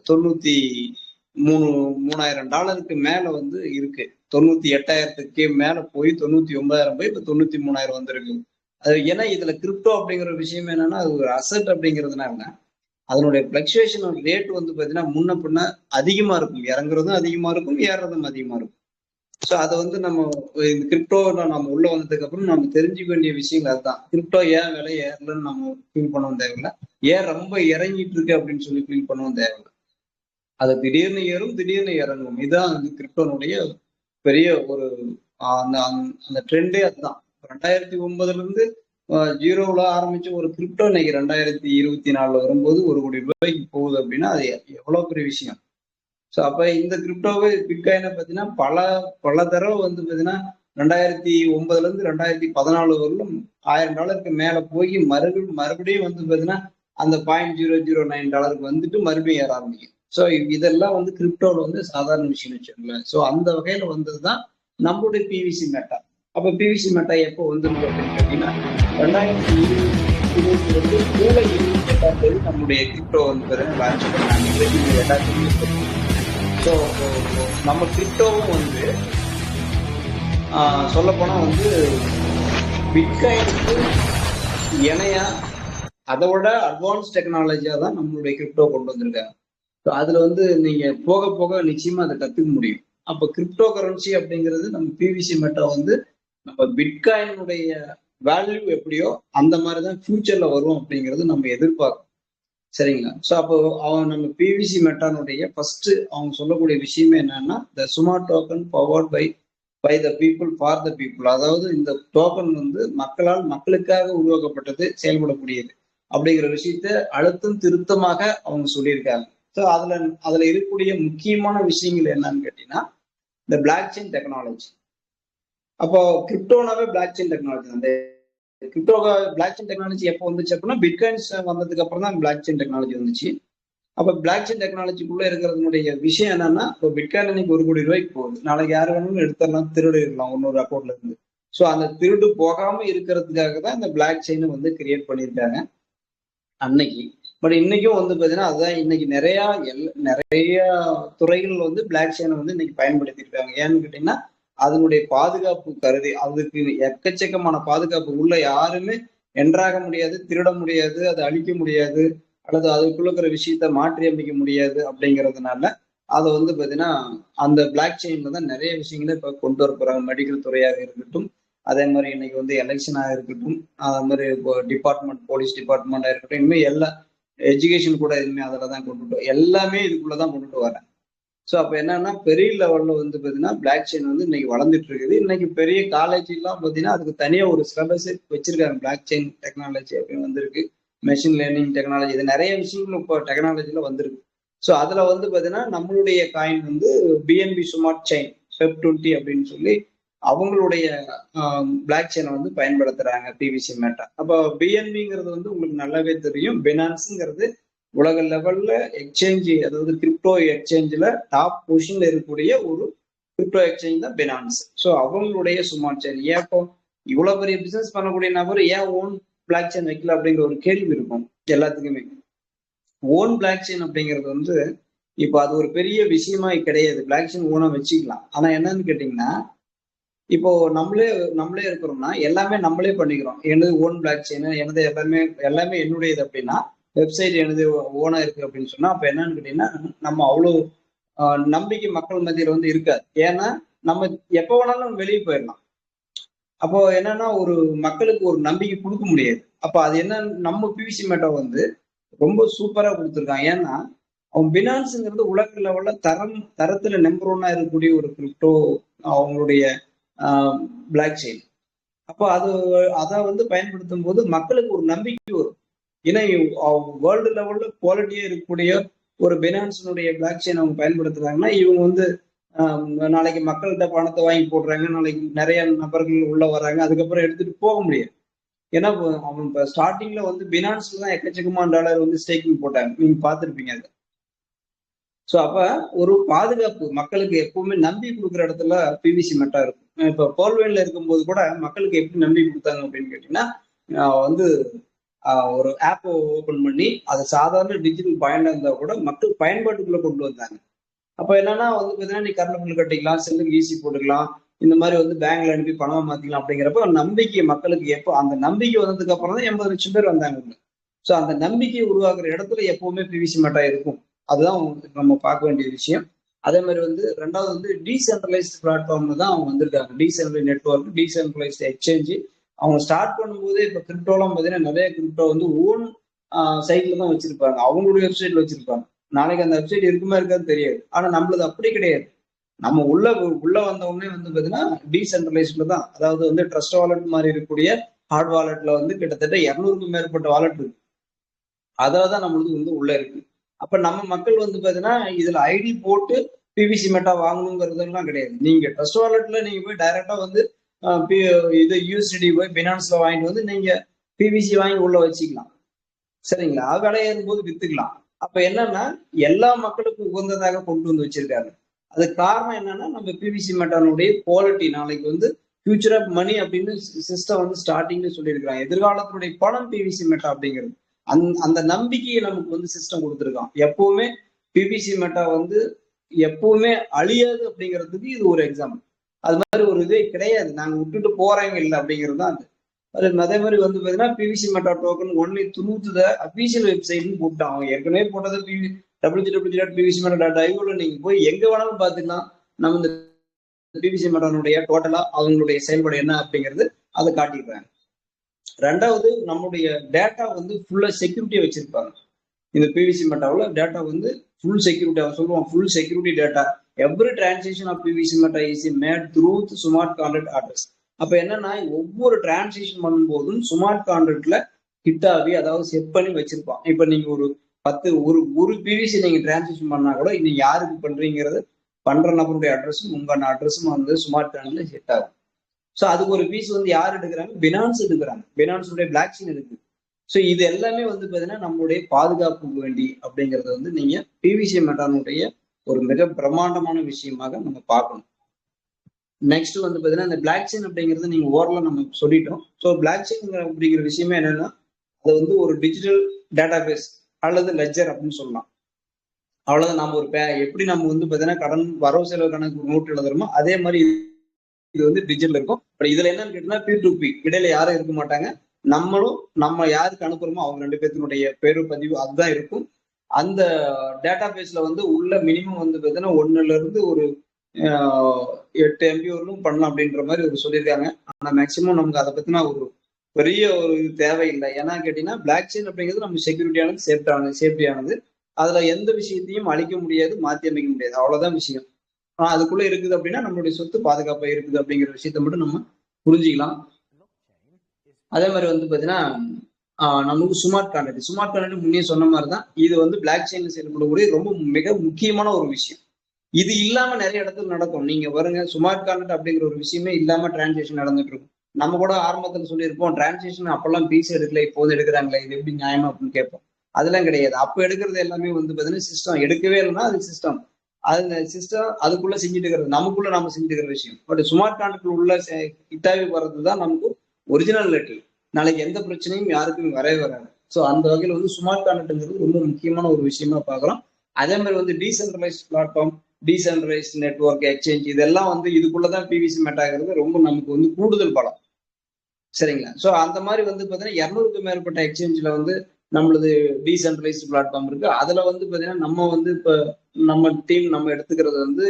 $93,000 மேல வந்து இருக்கு. 98,000 மேல போய் 99,000 போய் இப்ப 93,000 வந்திருக்கு. அது ஏன்னா இதுல கிரிப்டோ அப்படிங்கிற விஷயம் என்னன்னா அது ஒரு அசட் அப்படிங்கிறதுனால அதனுடைய பிளக்சுவேஷன் ரேட் வந்து பாத்தீங்கன்னா முன்ன பின்ன அதிகமா இருக்கும். இறங்குறதும் அதிகமா இருக்கும், ஏறுறதும் அதிகமா இருக்கும். சோ அதை வந்து நம்ம இந்த கிரிப்டோ நம்ம உள்ள வந்ததுக்கு அப்புறம் நம்ம தெரிஞ்சுக்க வேண்டிய விஷயங்கள் அதுதான். கிரிப்டோ ஏன் விலை ஏறலன்னு நம்ம ஃபீல் பண்ணவும் தேவையில்லை, ஏன் ரொம்ப இறங்கிட்டு இருக்கு அப்படின்னு சொல்லி ஃபீல் பண்ணவும் தேவையில்லை. அது திடீர்னு ஏறும், திடீர்னு இறங்கும். இதுதான் வந்து கிரிப்டோனுடைய பெரிய ஒரு அந்த அந்த ட்ரெண்டே அதுதான். 2009 இருந்து ஜீரோல ஆரம்பிச்ச ஒரு கிரிப்டோ இன்னைக்கு 2024 வரும்போது ₹1 கோடி போகுது அப்படின்னா அது எவ்வளவு பெரிய விஷயம். சோ அப்ப இந்த கிரிப்டோவை பிட்காயினை பாத்தீங்கன்னா பல தடவை வந்து பாத்தீங்கன்னா 2009 இருந்து 2014 வரலும் $1,000 மேல போய் மறுபடியும் வந்து பாத்தீங்கன்னா அந்த $0.009 வந்துட்டு மறுபடியும் ஏற ஆரம்பிக்கும். சோ இதெல்லாம் வந்து கிரிப்டோல வந்து சாதாரண விஷயம் வச்சுக்கோங்களேன். சோ அந்த வகையில வந்ததுதான் நம்மளுடைய பிவிசி மெட்டா. அப்ப பிவிசி மெட்டா எப்போ வந்திருக்கு அப்படின்னு கேட்டீங்கன்னா 2022 ஜூலை 28 நம்முடைய கிரிப்டோ வந்து லான்ச் பண்ணாங்க. ஸோ நம்ம கிரிப்டோவும் வந்து சொல்ல போனா வந்து பிட்காயினுக்கு இணையா அதோட அட்வான்ஸ் டெக்னாலஜியா தான் நம்மளுடைய கிரிப்டோ கொண்டு வந்திருக்காங்க. ஸோ அதுல வந்து நீங்க போக போக நிச்சயமா அதை கத்துக்க முடியும். அப்ப கிரிப்டோ கரன்சி அப்படிங்கிறது நம்ம பிவிசி மெட்டா வந்து நம்ம பிட்காயினுடைய வேல்யூ எப்படியோ அந்த மாதிரிதான் ஃபியூச்சர்ல வரும் அப்படிங்கிறது நம்ம எதிர்பார்க்கணும். சரிங்களா? சோ அப்போ நம்ம பிவிசி மெட்டானுடைய ஃபர்ஸ்ட் அவங்க சொல்லக்கூடிய விஷயமே என்னன்னா த சுமா token powered by the people for the people. அதாவது இந்த டோக்கன் வந்து மக்களால் மக்களுக்காக உருவாக்கப்பட்டது, செயல்படக்கூடியது அப்படிங்கிற விஷயத்த அழுத்தம் திருத்தமாக அவங்க சொல்லியிருக்காங்க. ஸோ அதுல இருக்கக்கூடிய முக்கியமான விஷயங்கள் என்னன்னு கேட்டீங்கன்னா இந்த பிளாக் செயின் டெக்னாலஜி. அப்போ கிரிப்டோனாவே பிளாக் செயின் டெக்னாலஜி. அந்த கிரிப்டோ பிளாக் செயின் டெக்னாலஜி எப்போ வந்துச்சு அப்படின்னா பிட்காயின்ஸ் வந்ததுக்கு அப்புறம் தான் பிளாக் செயின் டெக்னாலஜி வந்துச்சு. அப்ப பிளாக் செயின் டெக்னாலஜிக்குள்ள இருக்கிறதுனுடைய விஷயம் என்னன்னா, இப்போ பிட்காயின் இன்னைக்கு ₹1 கோடி போகுது. நாளைக்கு யார் வேணும்னு எடுத்துடலாம், திருடிடலாம் இன்னொரு அக்கௌண்ட்ல இருந்து. ஸோ அந்த திருடு போகாம இருக்கிறதுக்காக தான் இந்த பிளாக் செயினை வந்து கிரியேட் பண்ணியிருக்காங்க. அன்னைக்கு. பட் இன்னைக்கும் வந்து பாத்தீங்கன்னா அதுதான் இன்னைக்கு நிறைய துறைகள் வந்து பிளாக் செயினை வந்து இன்னைக்கு பயன்படுத்தி இருக்காங்க. ஏன்னு கேட்டீங்கன்னா அதனுடைய பாதுகாப்பு கருதி அதுக்கு எக்கச்சக்கமான பாதுகாப்பு உள்ள யாருமே என்றாக முடியாது, திருட முடியாது, அதை அழிக்க முடியாது, அல்லது அதுக்குள்ள இருக்கிற விஷயத்த மாற்றி அமைக்க முடியாது அப்படிங்கிறதுனால அதை வந்து பாத்தீங்கன்னா அந்த பிளாக் செயின்ல தான் நிறைய விஷயங்களை இப்ப கொண்டு வர போறாங்க. மெடிக்கல் துறையாக இருக்கட்டும், அதே மாதிரி இன்னைக்கு வந்து எலெக்ஷனாக இருக்கட்டும், அது மாதிரி இப்போ டிபார்ட்மெண்ட், போலீஸ் டிபார்ட்மெண்டா இருக்கட்டும், இனிமே எல்லா எஜுகேஷன் கூட இனிமே அதில் தான் கொண்டுட்டு எல்லாமே இதுக்குள்ளதான் கொண்டுட்டு வரேன். ஸோ அப்போ என்னன்னா பெரிய லெவல்ல வந்து பார்த்தீங்கன்னா பிளாக் செயின் வந்து இன்னைக்கு வளர்ந்துட்டு இருக்குது. இன்னைக்கு பெரிய காலேஜ் எல்லாம் பார்த்தீங்கன்னா அதுக்கு தனியாக ஒரு சிலபஸ் வச்சிருக்காங்க. பிளாக் செயின் டெக்னாலஜி அப்படின்னு வந்திருக்கு, மெஷின் லேர்னிங் டெக்னாலஜி, இது நிறைய விஷயங்கள் இப்போ டெக்னாலஜில வந்திருக்கு. ஸோ அதுல வந்து பார்த்தீங்கன்னா நம்மளுடைய காயின் வந்து பிஎன்பி ஸ்மார்ட் செயின் FEP20 அப்படின்னு சொல்லி அவங்களுடைய பிளாக் செயினை வந்து பயன்படுத்துறாங்க பிவிசி மேட்டா. அப்போ பிஎன்பிங்கிறது வந்து உங்களுக்கு நல்லாவே தெரியும். பினான்ஸுங்கிறது உலக லெவல்ல எக்ஸ்சேஞ்ச், அதாவது கிரிப்டோ எக்ஸ்சேஞ்சில் டாப் பொசிஷன்ல இருக்கக்கூடிய ஒரு கிரிப்டோ எக்ஸ்சேஞ்ச் தான் பினான்ஸ். ஸோ அவங்களுடைய ஸ்மார்ட் செயின். ஏன் இப்போ இவ்வளவு பெரிய பிசினஸ் பண்ணக்கூடிய நபர் ஏன் ஓன் பிளாக் செயின் வைக்கல அப்படிங்கிற ஒரு கேள்வி இருக்கும் எல்லாத்துக்குமே. ஓன் பிளாக் செயின் அப்படிங்கிறது வந்து இப்போ அது ஒரு பெரிய விஷயமா கிடையாது. பிளாக் செயின் ஓனா வச்சுக்கலாம். ஆனா என்னன்னு கேட்டீங்கன்னா இப்போ நம்மளே இருக்கிறோம்னா எல்லாமே நம்மளே பண்ணிக்கிறோம். எனது ஓன் பிளாக் செயின், எனது எல்லாமே என்னுடையது அப்படின்னா, வெப்சைட் எனது ஓனா இருக்கு அப்படின்னு சொன்னா அப்ப என்னன்னு கேட்டீங்கன்னா நம்ம அவ்வளவு நம்பிக்கை மக்கள் மத்தியில வந்து இருக்காது. ஏன்னா நம்ம எப்ப வேணாலும் வெளியே போயிடலாம். அப்போ என்னன்னா ஒரு மக்களுக்கு ஒரு நம்பிக்கை கொடுக்க முடியாது. அப்ப அது என்ன, நம்ம பிவிசி மேட்டா வந்து ரொம்ப சூப்பரா கொடுத்துருக்கான். ஏன்னா அவன் பினான்ஸுங்கிறது உலக லெவல்ல தரத்துல நம்பர் ஒன்னா இருக்கக்கூடிய ஒரு கிரிப்டோ அவங்களுடைய பிளாக் செயின். அப்போ அதை வந்து பயன்படுத்தும் போது மக்களுக்கு ஒரு நம்பிக்கை வரும். ஏன்னா வேர்ல்டு லெவல்ல குவாலிட்டியா இருக்கக்கூடிய ஒரு பினான்ஸினுடைய பிளாக் செயின் அவங்க பயன்படுத்துறாங்கன்னா இவங்க வந்து நாளைக்கு மக்கள்கிட்ட பணத்தை வாங்கி போடுறாங்க, நாளைக்கு நிறைய நபர்கள் உள்ள வராங்க, அதுக்கப்புறம் எடுத்துட்டு போக முடியாது. ஏன்னா அவங்க இப்போ ஸ்டார்டிங்ல வந்து பினான்ஸ்ல தான் எக்கச்சக்கமான டாலர் வந்து ஸ்டேக்கிங் போட்டாங்க, நீங்க பார்த்துருப்பீங்க அதை. ஸோ அப்ப ஒரு பாதுகாப்பு மக்களுக்கு எப்பவுமே நம்பி கொடுக்குற இடத்துல பிவிசி மெட்டா இருக்கும். இப்ப போல்வேன்ல இருக்கும்போது கூட மக்களுக்கு எப்படி நம்பி கொடுத்தாங்க அப்படின்னு கேட்டீங்கன்னா வந்து ஒரு ஆப் ஓபன் பண்ணி அது சாதாரண டிஜிட்டல் பயனா இருந்தா கூட மக்கள் பயன்பாட்டுக்குள்ள கொண்டு வந்தாங்க. அப்ப என்னன்னா வந்து பாத்தீங்கன்னா நீ கரண்ட் பில் கட்டிக்கலாம், செல்லுக்கு ஈஸி போட்டுக்கலாம், இந்த மாதிரி வந்து பேங்க்ல அனுப்பி பணமா மாத்திக்கலாம் அப்படிங்கிறப்ப நம்பிக்கை மக்களுக்கு எப்போ அந்த நம்பிக்கை வந்ததுக்கு அப்புறம் தான் 80 லட்சம் பேர் வந்தாங்க. ஸோ அந்த நம்பிக்கையை உருவாக்குற இடத்துல எப்பவுமே பிவிசி மெட்டா இருக்கும். அதுதான் நம்ம பார்க்க வேண்டிய விஷயம். அதே மாதிரி வந்து ரெண்டாவது வந்து டீசென்ட்ரலைஸ்ட் பிளாட்ஃபார்ம்ல தான் அவங்க வந்திருக்காங்க. Decentralise network, decentralised exchange. அவங்க ஸ்டார்ட் பண்ணும்போது இப்ப கிரிப்டோலாம் பார்த்தீங்கன்னா நிறைய கிரிப்டோ வந்து ஓன் சைட்ல தான் வச்சிருப்பாங்க, அவங்களுடைய வெப்சைட்ல வச்சிருப்பாங்க. நாளைக்கு அந்த வெப்சைட் இருக்குமா இருக்கான்னு தெரியாது. ஆனா நம்மளது அப்படி கிடையாது. நம்ம உள்ள வந்தவொடனே வந்து பாத்தீங்கன்னா டீசென்ட்ரலைஸ்ட்ல தான், அதாவது வந்து ட்ரஸ்ட் வாலெட் மாதிரி இருக்கக்கூடிய ஹார்ட் வாலெட்ல வந்து கிட்டத்தட்ட 200க்கும் மேற்பட்ட வாலெட் இருக்கு. அதுலதான் நம்மளுக்கு வந்து உள்ள இருக்கு. அப்ப நம்ம மக்கள் வந்து பாத்தீங்கன்னா இதுல ஐடி போட்டு பிவிசி மெட்டா வாங்கணுங்கிறதுலாம் கிடையாது. நீங்க ட்ரஸ்ட் வாலெட்ல நீங்க போய் டைரக்டா வந்து இது யூஎஸ்டி போய் பினான்ஸ்ல வாங்கிட்டு வந்து நீங்க பிவிசி வாங்கி உள்ள வச்சுக்கலாம். சரிங்களா? விலையேறும் போது வித்துக்கலாம். அப்ப என்னன்னா எல்லா மக்களுக்கும் உகந்ததாக கொண்டு வந்து வச்சிருக்காங்க. அதுக்கு காரணம் என்னன்னா நம்ம பிவிசி மெட்டானுடைய குவாலிட்டி. நாளைக்கு வந்து ஃபியூச்சர் ஆஃப் மணி அப்படின்னு சிஸ்டம் வந்து ஸ்டார்டிங்ல சொல்லியிருக்காங்க. எதிர்காலத்தினுடைய பணம் பிவிசி மெட்டா அப்படிங்கிறது. அந்த நம்பிக்கையை நமக்கு வந்து சிஸ்டம் கொடுத்துருக்கான். எப்பவுமே பிவிசி மெட்டா வந்து எப்பவுமே அழியாது அப்படிங்கிறதுக்கு இது ஒரு எக்ஸாம்பிள். அது மாதிரி ஒரு இதே கிடையாது, நாங்க விட்டுட்டு போறாங்க இல்லை அப்படிங்கிறது தான் அது. அதே மாதிரி வந்து பாத்தீங்கன்னா PVC meta token only through the official வெப்சைட்னு போட்டாங்க. ஏற்கனவே போட்டது www.pvcmeta.io நீங்க போய் எங்க வேணாலும் பாத்துக்கலாம். நம்ம இந்த பிவிசி மெட்டானுடைய டோட்டலா அவங்களுடைய செயல்பாடு என்ன அப்படிங்கிறது அதை காட்டிடுறாங்க. ரெண்டாவது நம்மளுடைய டேட்டா வந்து ஃபுல்லா செக்யூரிட்டியா வச்சிருப்பாங்க. இந்த பிவிசி மெட்டாவில் டேட்டா வந்து ஃபுல் செக்யூரிட்டி, அவன் சொல்லுவான் full security data. Every transaction of PVC Meta is made through smart contract address. அப்ப என்னன்னா ஒவ்வொரு டிரான்சாக்ஷன் பண்ணும்போதும் ஸ்மார்ட் கான்ட்ராக்ட்ல ஹிட் ஆகி, அதாவது செட் பண்ணி வச்சிருப்பான். இப்ப நீங்க ஒரு பிவிசி நீங்க டிரான்சாக்ஷன் பண்ணா கூட இன்னைக்கு யாருக்கு பண்றீங்கிறது பண்ற நபருடைய அட்ரஸும் உங்க அட்ரஸும் வந்து ஸ்மார்ட் கான்ட்ராக்ட்ல ஹிட் ஆகும். ஸோ அதுக்கு ஒரு பீஸ் வந்து யார் எடுக்கிறாங்க? பினான்ஸ் எடுக்கிறாங்க. பினான்ஸுடைய பிளாக் செயின் இருக்கு. ஸோ இது எல்லாமே வந்து பாத்தீங்கன்னா நம்மளுடைய பாதுகாப்புக்கு வேண்டி அப்படிங்கறத வந்து நீங்க பிவிசி மெட்டானுடைய ஒரு மிக பிரம்மாண்டமான விஷயமாக நம்ம பார்க்கணும். நெக்ஸ்ட் வந்து பாத்தீங்கன்னா இந்த பிளாக் செயின் அப்படிங்கிறது நீங்க ஓரளவு நம்ம சொல்லிட்டோம். ஸோ பிளாக் செயின் அப்படிங்கிற விஷயமே என்னன்னா அது வந்து ஒரு டிஜிட்டல் டேட்டாபேஸ் அல்லது லெட்ஜர் அப்படின்னு சொல்லலாம். அவ்வளவுதான். நம்ம ஒரு எப்படி நம்ம வந்து பாத்தீங்கன்னா கடன் வரவு செலவு கணக்கு நோட்டு எழுதுறோமோ அதே மாதிரி இது வந்து டிஜிட்டல் இருக்கும். பட் இதுல என்னன்னு கேட்டீங்கன்னா பீர் டு பி, இடையில யாரும் இருக்க மாட்டாங்க. நம்மளும் நம்ம யாருக்கு அனுப்புறோமோ அவங்க 2 பேத்தினுடைய பேரு பதிவு அதுதான் இருக்கும். அந்த டேட்டா பேஸ்ல வந்து உள்ள மினிமம் வந்து பாத்தீங்கன்னா 1ல இருந்து ஒரு 8 MB வரலும் பண்ணலாம் அப்படின்ற மாதிரி ஒரு சொல்லியிருக்காங்க. ஆனா மேக்சிமம் நமக்கு அதை பத்தினா ஒரு பெரிய ஒரு இது தேவையில்லை. ஏன்னா கேட்டீங்கன்னா பிளாக் செயின் அப்படிங்கிறது நம்ம செக்யூரிட்டியானது, சேஃப்டியானது. அதுல எந்த விஷயத்தையும் அழிக்க முடியாது, மாத்தி அமைக்க முடியாது, அவ்வளவுதான் விஷயம். ஆனா அதுக்குள்ள இருக்குது அப்படின்னா நம்மளுடைய சொத்து பாதுகாப்பா இருக்குது அப்படிங்கிற விஷயத்த மட்டும் நம்ம புரிஞ்சுக்கலாம். அதே மாதிரி வந்து பாத்தீங்கன்னா நமக்கு ஸ்மார்ட் கான்ட்ராக்ட் முன்னே சொன்ன மாதிரிதான் இது வந்து பிளாக் செயின்ல செயல்படக்கூடிய ரொம்ப மிக முக்கியமான ஒரு விஷயம். இது இல்லாம நிறைய இடத்துல நடக்கும். நீங்க பாருங்க, ஸ்மார்ட் கான்ட்ராக்ட் அப்படிங்கிற ஒரு விஷயமே இல்லாம டிரான்சாக்ஷன் நடந்துட்டு இருக்கும். நம்ம கூட ஆரம்பத்துல சொல்லியிருப்போம், டிரான்சாக்ஷன் அப்பெல்லாம் பீஸ் எடுக்கல, இப்போது எடுக்கிறாங்களே, இது எப்படி நியாயமா அப்படின்னு கேட்போம். அதெல்லாம் கிடையாது. அப்ப எடுக்கிறது எல்லாமே வந்து பாத்தீங்கன்னா சிஸ்டம் எடுக்கவே இல்லைன்னா அது சிஸ்டம், அது சிஸ்டம் அதுக்குள்ள செஞ்சுட்டு இருக்கிறது, நமக்குள்ள நம்ம செஞ்சுட்டு இருக்கிற விஷயம். பட் ஸ்மார்ட் கான்ட்ராக்ட் உள்ள கிட்டாவி வர்றதுதான் நமக்கு ஒரிஜினல் லெட்டர். நாளைக்கு எந்த பிரச்சனையும் யாருக்கும் வரவே வராது. ஸோ அந்த வகையில் வந்து ஸ்மார்ட் கான்ட்ராக்ட்ங்கிறது ரொம்ப முக்கியமான ஒரு விஷயமா பார்க்குறோம். அதே மாதிரி வந்து decentralise platform, decentralise network, exchange இதெல்லாம் வந்து இதுக்குள்ளதான் பிவிசி மெட்டாகிறது ரொம்ப நமக்கு வந்து கூடுதல் பலம். சரிங்களா? ஸோ அந்த மாதிரி வந்து பார்த்தீங்கன்னா 200க்கும் மேற்பட்ட எக்ஸ்சேஞ்சில் வந்து நம்மளது டீசென்ட்ரலைஸ்டு பிளாட்ஃபார்ம் இருக்கு. அதுல வந்து பார்த்தீங்கன்னா நம்ம வந்து இப்போ நம்ம டீம் நம்ம எடுத்துக்கிறது வந்து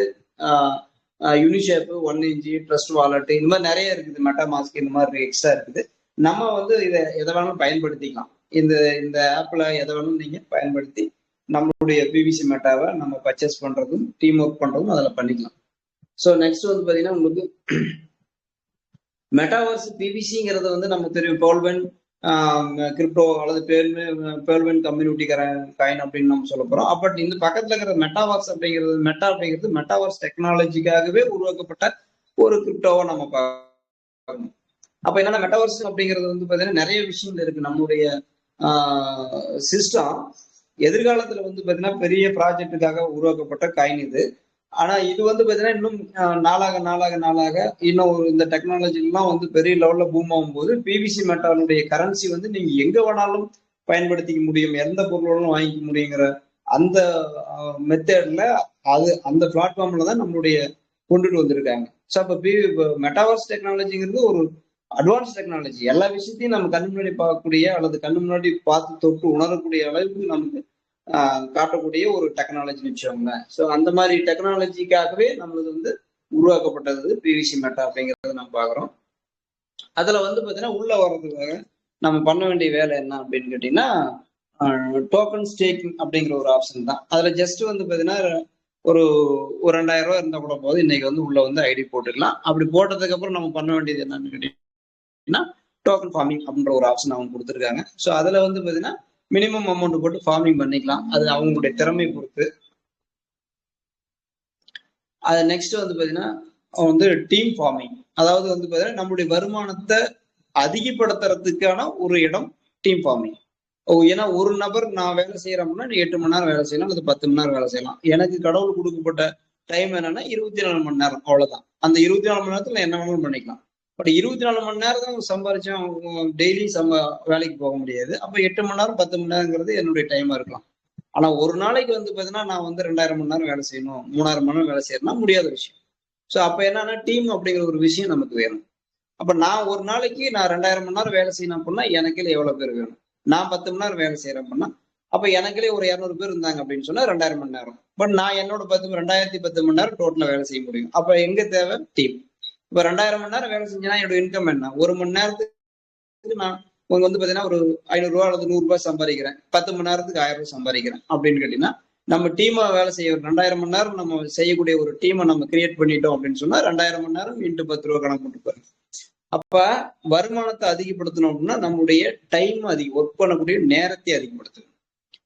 யூனிஷேப், 1inch, ட்ரஸ்ட் வாலெட் இந்த மாதிரி நிறைய இருக்குது, மெட்டாமாஸ்க் இந்த மாதிரி எக்ஸ்ட்ரா இருக்குது. நம்ம வந்து இதை எதை வேணாலும் பயன்படுத்திக்கலாம். இந்த இந்த ஆப்ல எதை வேணாலும் நீங்க பயன்படுத்தி நம்மளுடைய பிவிசி மெட்டாவை நம்ம பர்ச்சேஸ் பண்றதும் டீம் ஒர்க் பண்றதும் அதில் பண்ணிக்கலாம். ஸோ நெக்ஸ்ட் வந்து பாத்தீங்கன்னா உங்களுக்கு மெட்டாவர்ஸ் பிவிசிங்கிறது வந்து நமக்கு தெரியும், பேர்ல்வென் கிரிப்டோ அல்லது பேர்ல்வென் கம்யூனிட்டி காயின் அப்படின்னு நம்ம சொல்ல போறோம். பட் இந்த பக்கத்துல இருக்கிற மெட்டாவர்ஸ் அப்படிங்கிறது மெட்டாவர்ஸ் டெக்னாலஜிக்காகவே உருவாக்கப்பட்ட ஒரு கிரிப்டோவை நம்ம பார்க்கணும். அப்ப என்னன்னா மெட்டாவர்ஸ் அப்படிங்கிறது வந்து பாத்தீங்கன்னா நிறைய விஷயங்கள் இருக்கு. நம்மளுடைய சிஸ்டம் எதிர்காலத்துல வந்து பாத்தீங்கன்னா பெரிய ப்ராஜெக்டுக்காக உருவாக்கப்பட்ட காயின் இது. ஆனா இது வந்து பாத்தீங்கன்னா இன்னும் நாளாக இன்னும் இந்த டெக்னாலஜி எல்லாம் வந்து பெரிய லெவல்ல பூம் ஆகும்போது பிவிசி மெட்டாலுடைய கரன்சி வந்து நீங்க எங்க வேணாலும் பயன்படுத்திக்க முடியும், எந்த பொருளும் வாங்கிக்க முடியுங்கிற அந்த மெத்தட்ல அந்த பிளாட்ஃபார்ம்ல தான் நம்மளுடைய கொண்டுட்டு வந்திருக்காங்க. ஸோ அப்ப மெட்டாவர்ஸ் டெக்னாலஜிங்கிறது ஒரு அட்வான்ஸ் டெக்னாலஜி. எல்லா விஷயத்தையும் நம்ம கண்ணு முன்னாடி பார்க்கக்கூடிய அல்லது கண்ணு முன்னாடி பார்த்து தொட்டு உணரக்கூடிய அளவுக்கு நமக்கு காட்டக்கூடிய ஒரு டெக்னாலஜின்னு வச்சுக்கோங்களேன். ஸோ அந்த மாதிரி டெக்னாலஜிக்காகவே நம்மளது வந்து உருவாக்கப்பட்டது பிவிசி மெட்டா அப்படிங்கிறத நம்ம பார்க்குறோம். அதுல வந்து பார்த்தீங்கன்னா உள்ள வர்றதுக்காக நம்ம பண்ண வேண்டிய வேலை என்ன அப்படின்னு கேட்டீங்கன்னா டோக்கன் ஸ்டேக்கிங் அப்படிங்கிற ஒரு ஆப்ஷன் தான். அதுல ஜஸ்ட் வந்து பார்த்தீங்கன்னா ஒரு 2000 ரூபா இருந்தா கூட போதும், இன்னைக்கு வந்து உள்ள வந்து ஐடி போட்டுக்கலாம். அப்படி போட்டதுக்கு அப்புறம் நம்ம பண்ண வேண்டியது என்னன்னு கேட்டீங்கன்னா டோக்கன் ஃபார்மிங் அப்படின்ற ஒரு ஆப்ஷன் அவங்க கொடுத்துருக்காங்க. ஸோ அதுல வந்து பார்த்தீங்கன்னா மினிமம் அமௌண்ட் போட்டு ஃபார்மிங் பண்ணிக்கலாம். அது அவங்களுடைய திறமை பொறுத்து. அது நெக்ஸ்ட் வந்து பாத்தீங்கன்னா வந்து டீம் ஃபார்மிங், அதாவது வந்து பாத்தீங்கன்னா நம்மளுடைய வருமானத்தை அதிகப்படுத்துறதுக்கான ஒரு இடம் டீம் ஃபார்மிங். ஏன்னா ஒரு நபர் நான் வேலை செய்யறேன் அப்படின்னா நீ 8 மணி நேரம் வேலை செய்யலாம் அல்லது 10 மணி நேரம் வேலை செய்யலாம். எனக்கு கடவுள் கொடுக்கப்பட்ட டைம் என்னன்னா 24 மணி நேரம், அவ்வளவுதான். அந்த 24 மணி நேரத்துல என்ன வேணாலும் பண்ணிக்கலாம். பட் 24 மணி நேரம் தான் சம்பாரிச்சோம், டெய்லி வேலைக்கு போக முடியாது. அப்ப 8 மணி நேரம் 10 மணி நேரங்கிறது என்னுடைய டைமா இருக்கலாம். ஆனா ஒரு நாளைக்கு வந்து பாத்தீங்கன்னா நான் வந்து 2000 மணி நேரம் வேலை செய்யணும், 3000 மணி நேரம் வேலை செய்யணும்னா முடியாத விஷயம். ஸோ அப்ப என்னன்னா டீம் அப்படிங்கிற ஒரு விஷயம் நமக்கு வேணும். அப்ப நான் ஒரு நாளைக்கு நான் 2000 மணி நேரம் வேலை செய்யணும் அப்படின்னா எனக்குல எவ்வளவு பேர் வேணும்? நான் 10 மணி நேரம் வேலை செய்யறேன் அப்படின்னா அப்ப எனக்குலே ஒரு 200 பேர் இருந்தாங்க அப்படின்னு சொன்னா 2000 மணி நேரம். பட் நான் என்னோட 2010 மணி நேரம் டோட்டலா வேலை செய்ய முடியும். அப்ப எங்க தேவை? டீம். இப்ப 2000 மணி நேரம் வேலை செஞ்சேன்னா என்னோட இன்கம் என்ன? ஒரு மணி நேரத்துக்கு நான் வந்து பாத்தீங்கன்னா ஒரு 500 ரூபா அல்லது 100 ரூபாய் சம்பாதிக்கிறேன், 10 மணி நேரத்துக்கு 1000 ரூபாய் சம்பாதிக்கிறேன் அப்படின்னு கேட்டீங்கன்னா நம்ம டீமா வேலை செய்ய 2000 மணி நேரம் நம்ம செய்யக்கூடிய ஒரு டீமை நம்ம கிரியேட் பண்ணிட்டோம் அப்படின்னு சொன்னா 2000 மணி நேரம் இன்ட்டு 10 ரூபா கணக்கு போட்டு பாருங்க. அப்ப வருமானத்தை அதிகப்படுத்தணும் அப்படின்னா நம்முடைய டைம் ஒர்க் பண்ணக்கூடிய நேரத்தை அதிகப்படுத்தணும்.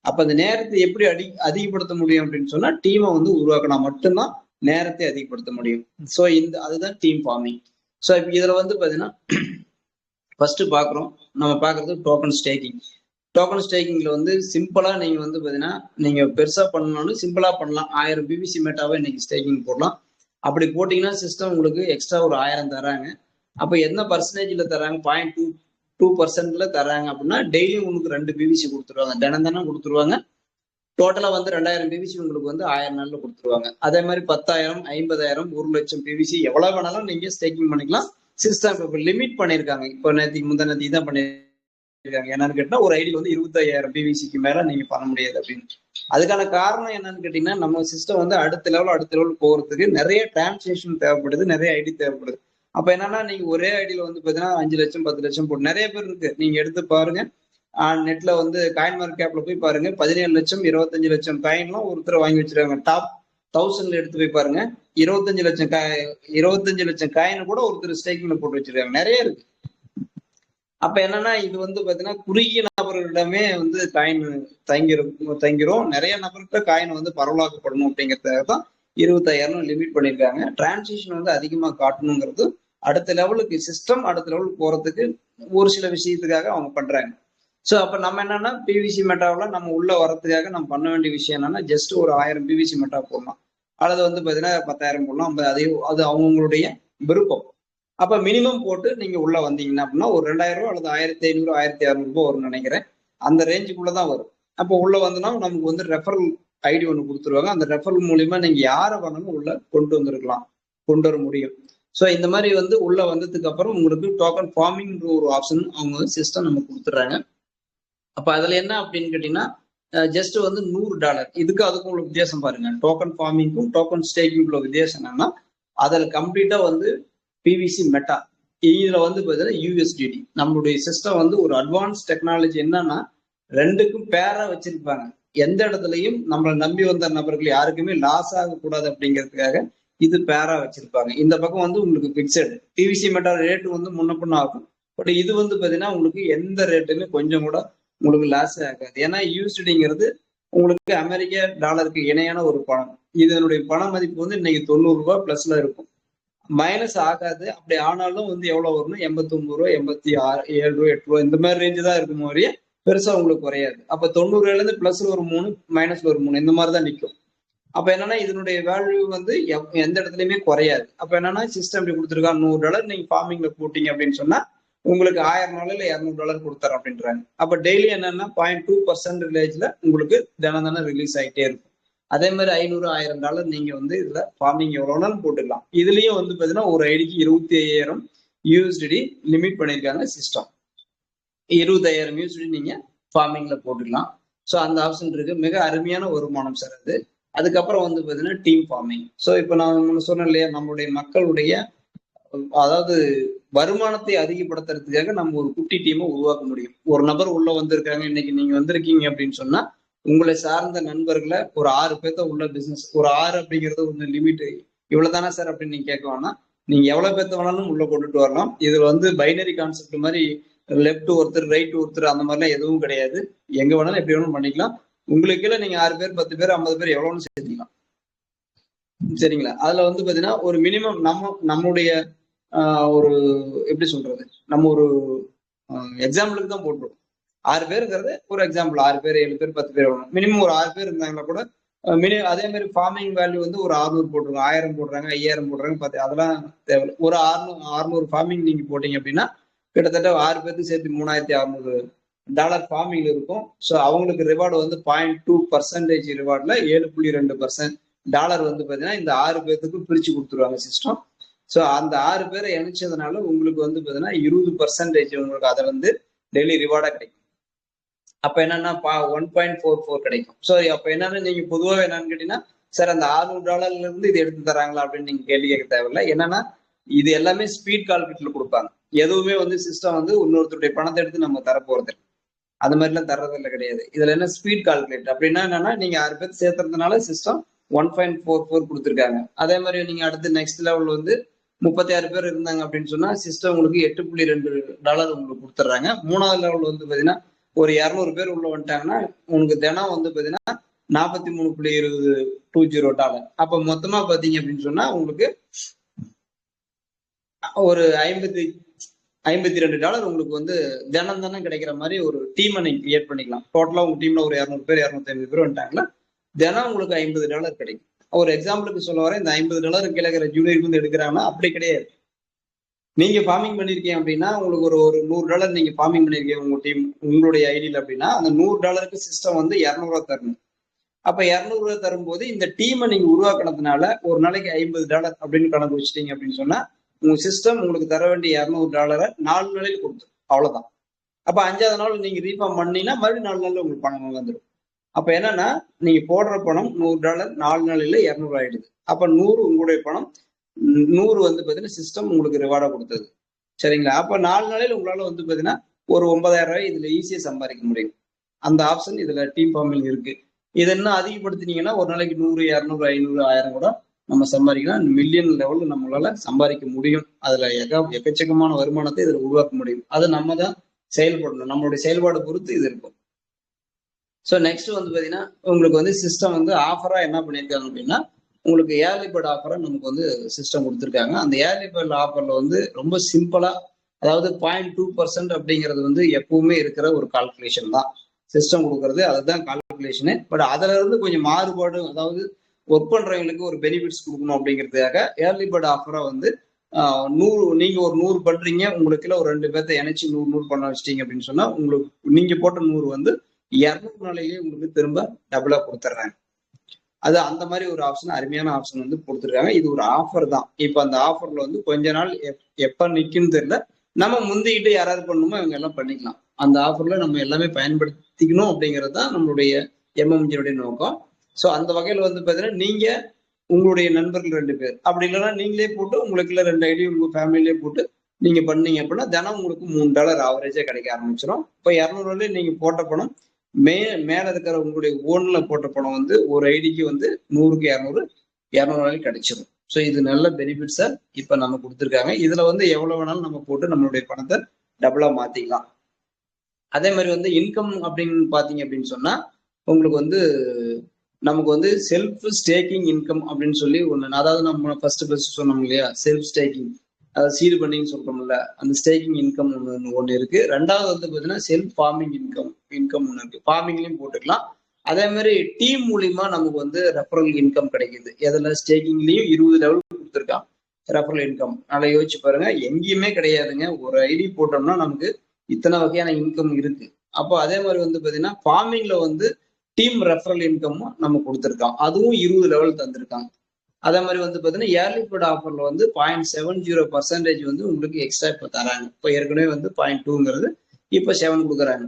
அப்ப அந்த நேரத்தை எப்படி அதிகப்படுத்த முடியும் அப்படின்னு சொன்னா டீமை வந்து உருவாக்கினா மட்டும்தான் நேரத்தை அதிகப்படுத்த முடியும். ஸோ அதுதான் டீம் ஃபார்மிங். ஸோ இப்ப இதுல வந்து பாத்தீங்கன்னா ஃபர்ஸ்ட் நம்ம பாக்குறது டோக்கன் ஸ்டேக்கிங். டோக்கன் ஸ்டேக்கிங்ல வந்து சிம்பிளா நீங்க வந்து பாத்தீங்கன்னா நீங்க பெருசா பண்ணணும்னு சிம்பிளா பண்ணலாம். 1000 பிபிசி மெட்டாவை இன்னைக்கு ஸ்டேக்கிங் போடலாம். அப்படி போட்டீங்கன்னா சிஸ்டம் உங்களுக்கு எக்ஸ்ட்ரா ஒரு 1000 தராங்க. அப்ப என்ன பர்சன்டேஜ்ல தராங்க? 2% தராங்க அப்படின்னா டெய்லியும் உங்களுக்கு 2 பிவிசி கொடுத்துருவாங்க, தினம் கொடுத்துருவாங்க. டோட்டலா வந்து 2000 பிவிசி உங்களுக்கு வந்து 1000 நாள்ல கொடுத்துருவாங்க. அதே மாதிரி 10,000, 50,000, 1,00,000 பிவிசி எவ்வளவு வேணாலும் நீங்க ஸ்டேக்கிங் பண்ணிக்கலாம். சிஸ்டம் இப்ப லிமிட் பண்ணிருக்காங்க. இப்போ முந்தா நேத்து தான் பண்ணிருக்காங்க. என்னன்னு கேட்டா ஒரு ஐடி வந்து 25,000 பிவிசிக்கு மேல நீங்க பண்ண முடியாது அப்படின்னு. அதுக்கான காரணம் என்னன்னு கேட்டீங்கன்னா, நம்ம சிஸ்டம் வந்து அடுத்த லெவல் போறதுக்கு நிறைய டிரான்சாக்ஷன் தேவைப்படுது, நிறைய ஐடி தேவைப்படுது. அப்ப என்னன்னா நீங்க ஒரே ஐடியில வந்து பாத்தீங்கன்னா 5 லட்சம் 10 லட்சம் போட்டு நிறைய பேர் இருக்கு. நீங்க எடுத்து பாருங்க, நெட்ல வந்து காயின் மார்க்கெட் கேப்ல போய் பாருங்க, 17 லட்சம் 25 லட்சம் காயின்லாம் ஒருத்தர் வாங்கி வச்சிருக்காங்க. டாப் 1000ல எடுத்து போய் பாருங்க, 25 லட்சம் காயின் கூட ஒருத்தர் ஸ்டேக்கிங்ல போட்டு வச்சிருக்காங்க. நிறைய இருக்கு. அப்ப என்னன்னா இது வந்து பாத்தீங்கன்னா குறுகிய நபர்களிடமே வந்து காயின் தங்கிரும். நிறைய நபர்கிட்ட காயின் வந்து பரவலாக்கப்படணும் அப்படிங்கிறதுக்காக தான் 25,000 லிமிட் பண்ணிருக்காங்க. டிரான்சாக்ஷன் வந்து அதிகமா காட்டணுங்கிறது அடுத்த லெவலுக்கு சிஸ்டம் அடுத்த லெவலுக்கு போறதுக்கு ஒரு சில விஷயத்துக்காக அவங்க பண்றாங்க. சோ அப்ப நம்ம என்னன்னா பிவிசி மெட்டாவில நம்ம உள்ள வரதுக்காக நம்ம பண்ண வேண்டிய விஷயம் என்னன்னா ஜஸ்ட் ஒரு 1000 பிவிசி மெட்டா போடலாம், அல்லது வந்து பாத்தீங்கன்னா 10,000 போடலாம். அது அவங்களுடைய விருப்பம். அப்ப மினிமம் போட்டு நீங்க உள்ள வந்தீங்கன்னா அப்படின்னா ஒரு 2,000 ரூபாய் அல்லது 1,500 1,600 ரூபாய் வரும்னு நினைக்கிறேன். அந்த ரேஞ்சுக்குள்ளதான் வரும். அப்போ உள்ள வந்தோம்னா நமக்கு வந்து ரெஃபரல் ஐடி ஒன்று கொடுத்துருவாங்க. அந்த ரெஃபரல் மூலியமா நீங்க யாரை வேணாலும் உள்ள கொண்டு வர முடியும். ஸோ இந்த மாதிரி வந்து உள்ள வந்ததுக்கு அப்புறம் உங்களுக்கு டோக்கன் ஃபார்மிங் ஒரு ஆப்ஷன் அவங்க சிஸ்டம் நம்ம கொடுத்துட்றாங்க. அப்ப அதுல என்ன அப்படின்னு கேட்டீங்கன்னா ஜஸ்ட் வந்து $100 இதுக்கு அதுக்கும் உள்ள வித்தியாசம் பாருங்க. டோக்கன் ஃபார்மிங்க்கும் டோக்கன் ஸ்டேக்கிங் உள்ள வித்தியாசம் என்னன்னா அதுல கம்ப்ளீட்டா வந்து பிவிசி மெட்டா, இதுல வந்து பாத்தீங்கன்னா யூஎஸ்டிடி. நம்மளுடைய சிஸ்டம் வந்து ஒரு அட்வான்ஸ் டெக்னாலஜி. என்னன்னா ரெண்டுக்கும் பேரா வச்சிருப்பாங்க. எந்த இடத்துலயும் நம்மளை நம்பி வந்த நபர்கள் யாருக்குமே லாஸ் ஆகக்கூடாது அப்படிங்கிறதுக்காக இது பேரா வச்சிருப்பாங்க. இந்த பக்கம் வந்து உங்களுக்கு பிக்சடு பிவிசி மெட்டா ரேட்டு வந்து முன்ன பின்ன ஆகும். பட் இது வந்து பாத்தீங்கன்னா உங்களுக்கு எந்த ரேட்டுமே கொஞ்சம் கூட உங்களுக்கு லாஸ் ஆகாது. ஏன்னா யூஎஸ்டிங்கிறது உங்களுக்கு அமெரிக்க டாலருக்கு இணையான ஒரு பணம். இதனுடைய பண மதிப்பு வந்து இன்னைக்கு 90 ரூபாய் பிளஸ்ல இருக்கும், மைனஸ் ஆகாது. அப்படி ஆனாலும் வந்து எவ்வளவு வரும்னா 89 ரூபாய் 86 7 ரூபாய் 8 ரூபாய் இந்த மாதிரி ரேஞ்சு தான் இருக்கும் வரைய பெருசா உங்களுக்கு குறையாது. அப்ப 90 இருந்து பிளஸ்ல ஒரு 3 மைனஸ்ல ஒரு 3 இந்த மாதிரிதான் நிற்கும். அப்ப என்னன்னா இதனுடைய வேல்யூ வந்து எந்த இடத்துலயுமே குறையாது. அப்ப என்னன்னா சிஸ்டம் இப்படி கொடுத்துருக்காங்க, $100 நீங்க ஃபார்மிங்ல போட்டீங்க அப்படின்னு சொன்னா உங்களுக்கு $1000 இல்ல $200 கொடுத்தாரு அப்படின்றாங்க. அப்ப டெய்லி என்னன்னா 0.2% உங்களுக்கு தினம் ரிலீஸ் ஆகிட்டே இருக்கும். அதே மாதிரி $500 $1000 நீங்க வந்து இதுல ஃபார்மிங் எவ்வளவுனாலும் போட்டுக்கலாம். இதுலயும் வந்து பாத்தீங்கன்னா ஒரு ஐடிக்கு 25,000 யூஎஸ்டி லிமிட் பண்ணிருக்காங்க சிஸ்டம். 25,000 யூஎஸ்டி நீங்க ஃபார்மிங்ல போட்டுக்கலாம். ஸோ அந்த ஆப்ஷன் இருக்கு. மிக அருமையான வருமானம் சார் அது. அதுக்கப்புறம் வந்து பாத்தீங்கன்னா டீம் ஃபார்மிங். ஸோ இப்ப நான் சொன்னேன் இல்லையா, நம்மளுடைய மக்களுடைய அதாவது வருமானத்தை அதிகப்படுத்துறதுக்காக நம்ம ஒரு குட்டி டீமை உருவாக்க முடியும். ஒரு நபர் உள்ள வந்திருக்காங்க, இன்னைக்கு நீங்க வந்திருக்கீங்க அப்படின்னு சொன்னா உங்களை சார்ந்த நண்பர்களை ஒரு 6 பேர்த்த உள்ள பிசினஸ், ஒரு 6 அப்படிங்கிறது ஒண்ணு லிமிட், இவ்வளவுதானே சார் அப்படின்னு நீங்க கேட்க வேணாம். நீங்க எவ்வளவு பேர்த்த வேணாலும் உள்ள கொண்டுட்டு வரலாம். இதுல வந்து பைனரி கான்செப்ட் மாதிரி லெஃப்ட் ஒருத்தர் ரைட் ஒருத்தர் அந்த மாதிரிலாம் எதுவும் கிடையாது. எங்க வேணாலும் எப்படி வேணாலும் பண்ணிக்கலாம். உங்களுக்கு கீழே நீங்க 6 பேர் 10 பேர் 50 பேர் எவ்வளவுன்னு சேர்த்துக்கலாம், சரிங்களா? அதுல வந்து பாத்தீங்கன்னா ஒரு மினிமம் நம்முடைய ஒரு எப்படி சொல்றது, நம்ம ஒரு எக்ஸாம்பிளுக்கு தான் போட்டுருவோம். 6 பேருங்கிறது ஒரு எக்ஸாம்பிள். 6 பேர் 7 பேர் 10 பேர் வரணும். மினிமம் ஒரு 6 பேர் இருந்தாங்கன்னா கூட அதே மாதிரி ஃபார்மிங் வேல்யூ வந்து ஒரு 600 போட்டுருங்க, 1000 போடுறாங்க, 5000 போடுறாங்க, 10 அதெல்லாம் தேவை. ஒரு 600 ஃபார்மிங் நீங்க போட்டீங்க அப்படின்னா கிட்டத்தட்ட 6 பேருக்கு சேர்த்து $3,600 ஃபார்மிங் இருக்கும். ஸோ அவங்களுக்கு ரிவார்டு வந்து 0.2% ரிவார்ட்ல $7.2% வந்து பாத்தீங்கன்னா இந்த 6 பேர்த்துக்கும் பிரிச்சு கொடுத்துருவாங்க சிஸ்டம். ஸோ அந்த 6 பேரை இணைச்சதுனால உங்களுக்கு வந்து பாத்தீங்கன்னா 20% உங்களுக்கு அதை வந்து டெய்லி ரிவார்டா கிடைக்கும். அப்ப என்னன்னா 1.44 கிடைக்கும். ஸோ அப்ப என்னன்னா நீங்க பொதுவாக என்னன்னு கேட்டீங்கன்னா சார் அந்த $600 இருந்து இது எடுத்து தராங்களா அப்படின்னு நீங்க கேள்வி கேட்க தேவையில்லை. என்னன்னா இது எல்லாமே ஸ்பீட் கால்குலேட்டர்ல கொடுப்பாங்க. எதுவுமே வந்து சிஸ்டம் வந்து இன்னொருத்தருடைய பணத்தை எடுத்து நம்ம தர போறது அது மாதிரிலாம் தர்றதில்ல கிடையாது. இதுல என்ன ஸ்பீட் கால்குலேட்டர் அப்படின்னா என்னன்னா நீங்க 6 பேர் சேர்த்துறதுனால சிஸ்டம் 1.44 கொடுத்துருக்காங்க. அதே மாதிரி நீங்க அடுத்து நெக்ஸ்ட் லெவல் வந்து 36 பேர் இருந்தாங்க அப்படின்னு சொன்னா சிஸ்டம் உங்களுக்கு $8.2 உங்களுக்கு கொடுத்துட்றாங்க. 3வது லெவல் வந்து பாத்தீங்கன்னா ஒரு 200 பேர் உள்ள வந்துட்டாங்கன்னா உங்களுக்கு தினம் வந்து பாத்தீங்கன்னா $43.20. அப்ப மொத்தமா பாத்தீங்க அப்படின்னு சொன்னா உங்களுக்கு ஒரு $52 உங்களுக்கு வந்து தினம் கிடைக்கிற மாதிரி ஒரு டீமை நீங்க கிரியேட் பண்ணிக்கலாம். டோட்டலா உங்க டீம்ல ஒரு 200 பேர் 250 பேர் வந்துட்டாங்களா தினம் உங்களுக்கு $50 கிடைக்கும். ஒரு எக்ஸாம்பிளுக்கு சொல்ல வர இந்த $50 கீழே ஜூனியருக்கு வந்து எடுக்கிறாங்கன்னா அப்படி கிடையாது. நீங்க ஃபார்மிங் பண்ணிருக்கீங்க அப்படின்னா உங்களுக்கு ஒரு ஒரு $100 நீங்க ஃபார்மிங் பண்ணிருக்கீங்க உங்க டீம் உங்களுடைய ஐடியில் அப்படின்னா அந்த $100 சிஸ்டம் வந்து 200 தரணும். அப்ப 200 தரும்போது இந்த டீமை நீங்க உருவாக்குனதுனால ஒரு நாளைக்கு $50 அப்படின்னு கணக்கு வச்சுட்டீங்க அப்படின்னு சொன்னா உங்க சிஸ்டம் உங்களுக்கு தர வேண்டிய $200 4 நாளையில் கொடுத்துரும். அவ்வளவுதான். அப்ப 5ஆவது நாள் நீங்க ரீஃபார்ம் பண்ணீங்கன்னா மறுபடியும் 4 நாள்ல உங்களுக்கு பணம் வந்துடும். அப்ப என்னன்னா நீங்க போடுற பணம் $100 4 நாளில 200 ஆயிடுது. அப்ப 100 உங்களுடைய பணம், 100 வந்து பாத்தீங்கன்னா சிஸ்டம் உங்களுக்கு ரிவார்டா கொடுத்தது. சரிங்களா? அப்ப 4 நாளையில உங்களால வந்து பாத்தீங்கன்னா ஒரு 9,000 இதுல ஈஸியா சம்பாதிக்க முடியும். அந்த ஆப்ஷன் இதுல டீம் ஃபார்மிங் இருக்கு. இதை இன்னும் அதிகப்படுத்தினீங்கன்னா ஒரு நாளைக்கு 100, 200, 500, 1000 கூட நம்ம சம்பாதிக்கலாம். மில்லியன் லெவல்ல நம்மளால சம்பாதிக்க முடியும். அதுல எக்கச்சக்கமான வருமானத்தை இதுல உருவாக்க முடியும். அதை நம்ம தான் செயல்படணும். நம்மளுடைய செயல்பாடு பொறுத்து இது இருக்கும். ஸோ நெக்ஸ்ட் வந்து பாத்தீங்கன்னா உங்களுக்கு வந்து சிஸ்டம் வந்து ஆஃபரா என்ன பண்ணியிருக்காங்க அப்படின்னா உங்களுக்கு ஏர்லி பேர்ட் ஆஃபரா நமக்கு வந்து சிஸ்டம் கொடுத்துருக்காங்க. அந்த ஏர்லி பேர்ட் ஆஃபர்ல வந்து ரொம்ப சிம்பிளா, அதாவது 0.2% அப்படிங்கிறது வந்து எப்பவுமே இருக்கிற ஒரு கால்குலேஷன் தான் சிஸ்டம் கொடுக்கறது. அதுதான் கால்குலேஷனு. பட் அதுல இருந்து கொஞ்சம் மாறுபாடு, அதாவது ஒர்க் பண்றவங்களுக்கு ஒரு பெனிஃபிட்ஸ் கொடுக்கணும் அப்படிங்கிறதுக்காக ஏர்லி பேர்ட் ஆஃபரா வந்து 100 நீங்க ஒரு 100 பண்றீங்க, உங்களுக்கு ஒரு 2 பேர்த்த இணைச்சு 100 பண்ண வச்சிட்டீங்க அப்படின்னு சொன்னா உங்களுக்கு நீங்க போட்ட 100 வந்து 200 நாளையிலேயே உங்களுக்கு திரும்ப டபுளா கொடுத்துட்றாங்க. அது அந்த மாதிரி ஒரு ஆப்ஷன், அருமையான ஆப்ஷன் வந்து கொடுத்துருக்காங்க. இது ஒரு ஆஃபர் தான். இப்ப அந்த ஆஃபர்ல வந்து கொஞ்ச நாள் எப்ப நிக்குன்னு தெரியல, நம்ம முந்திக்கிட்டு யாராவது பண்ணணுமோ இவங்க எல்லாம் பண்ணிக்கலாம். அந்த ஆஃபர்ல நம்ம எல்லாமே பயன்படுத்திக்கணும் அப்படிங்கிறது தான் நம்மளுடைய எம்எம்ஜியோடைய நோக்கம். ஸோ அந்த வகையில வந்து பாத்தீங்கன்னா நீங்க உங்களுடைய நண்பர்கள் 2 பேர், அப்படி இல்லைன்னா நீங்களே போட்டு உங்களுக்குள்ள 2 ஐடி உங்க ஃபேமிலியே போட்டு நீங்க பண்ணீங்க அப்படின்னா தினம் உங்களுக்கு $3 ஆவரேஜா கிடைக்க ஆரம்பிச்சிடும். இப்போ 200 நீங்க போட்ட பணம் மேல இருக்கிற உங்களுடைய ஓன்ல போட்ட பணம் வந்து ஒரு ஐடிக்கு வந்து 100க்கு 200 கிடைச்சிடும். ஸோ இது நல்ல பெனிஃபிட்ஸா இப்ப நம்ம கொடுத்துருக்காங்க. இதுல வந்து எவ்வளவு வேணாலும் நம்ம போட்டு நம்மளுடைய பணத்தை டபுளா மாத்திக்கலாம். அதே மாதிரி வந்து இன்கம் அப்படின்னு பாத்தீங்க அப்படின்னு சொன்னா உங்களுக்கு வந்து நமக்கு வந்து செல்ஃப் ஸ்டேக்கிங் இன்கம் அப்படின்னு சொல்லி ஒண்ணு, அதாவது நம்ம ஃபர்ஸ்ட் சொன்னோம் இல்லையா, செல்ஃப் ஸ்டேக்கிங், அதாவது சீடு பண்ணின்னு சொல்றோம்ல, அந்த ஸ்டேக்கிங் இன்கம் ஒண்ணு இருக்கு. ரெண்டாவது வந்து பாத்தீங்கன்னா செல்ஃப் ஃபார்மிங் இன்கம் ஒண்ணு இருக்கு. ஃபார்மிங்லயும் போட்டுக்கலாம். அதே மாதிரி டீம் மூலியமா நமக்கு வந்து ரெஃபரல் இன்கம் கிடைக்குது. எதுல ஸ்டேக்கிங்லயும் 20 லெவல் கொடுத்துருக்கான் ரெஃபரல் இன்கம். நல்லா யோசிச்சு பாருங்க, எங்கேயுமே கிடையாதுங்க. ஒரு ஐடி போட்டோம்னா நமக்கு இத்தனை வகையான இன்கம் இருக்கு. அப்போ அதே மாதிரி வந்து பாத்தீங்கன்னா ஃபார்மிங்ல வந்து டீம் ரெஃபரல் இன்கமும் நம்ம கொடுத்துருக்கோம். அதுவும் 20 லெவல் தந்திருக்காங்க. அதே மாதிரி வந்து பாத்தீங்கன்னா ஏர்லி பேர்ட் ஆஃபர்ல வந்து 0.70% வந்து உங்களுக்கு எக்ஸ்ட்ரா இப்ப தராங்க. இப்போ ஏற்கனவே வந்து 0.2ங்கிறது இப்ப 7 கொடுக்குறாங்க.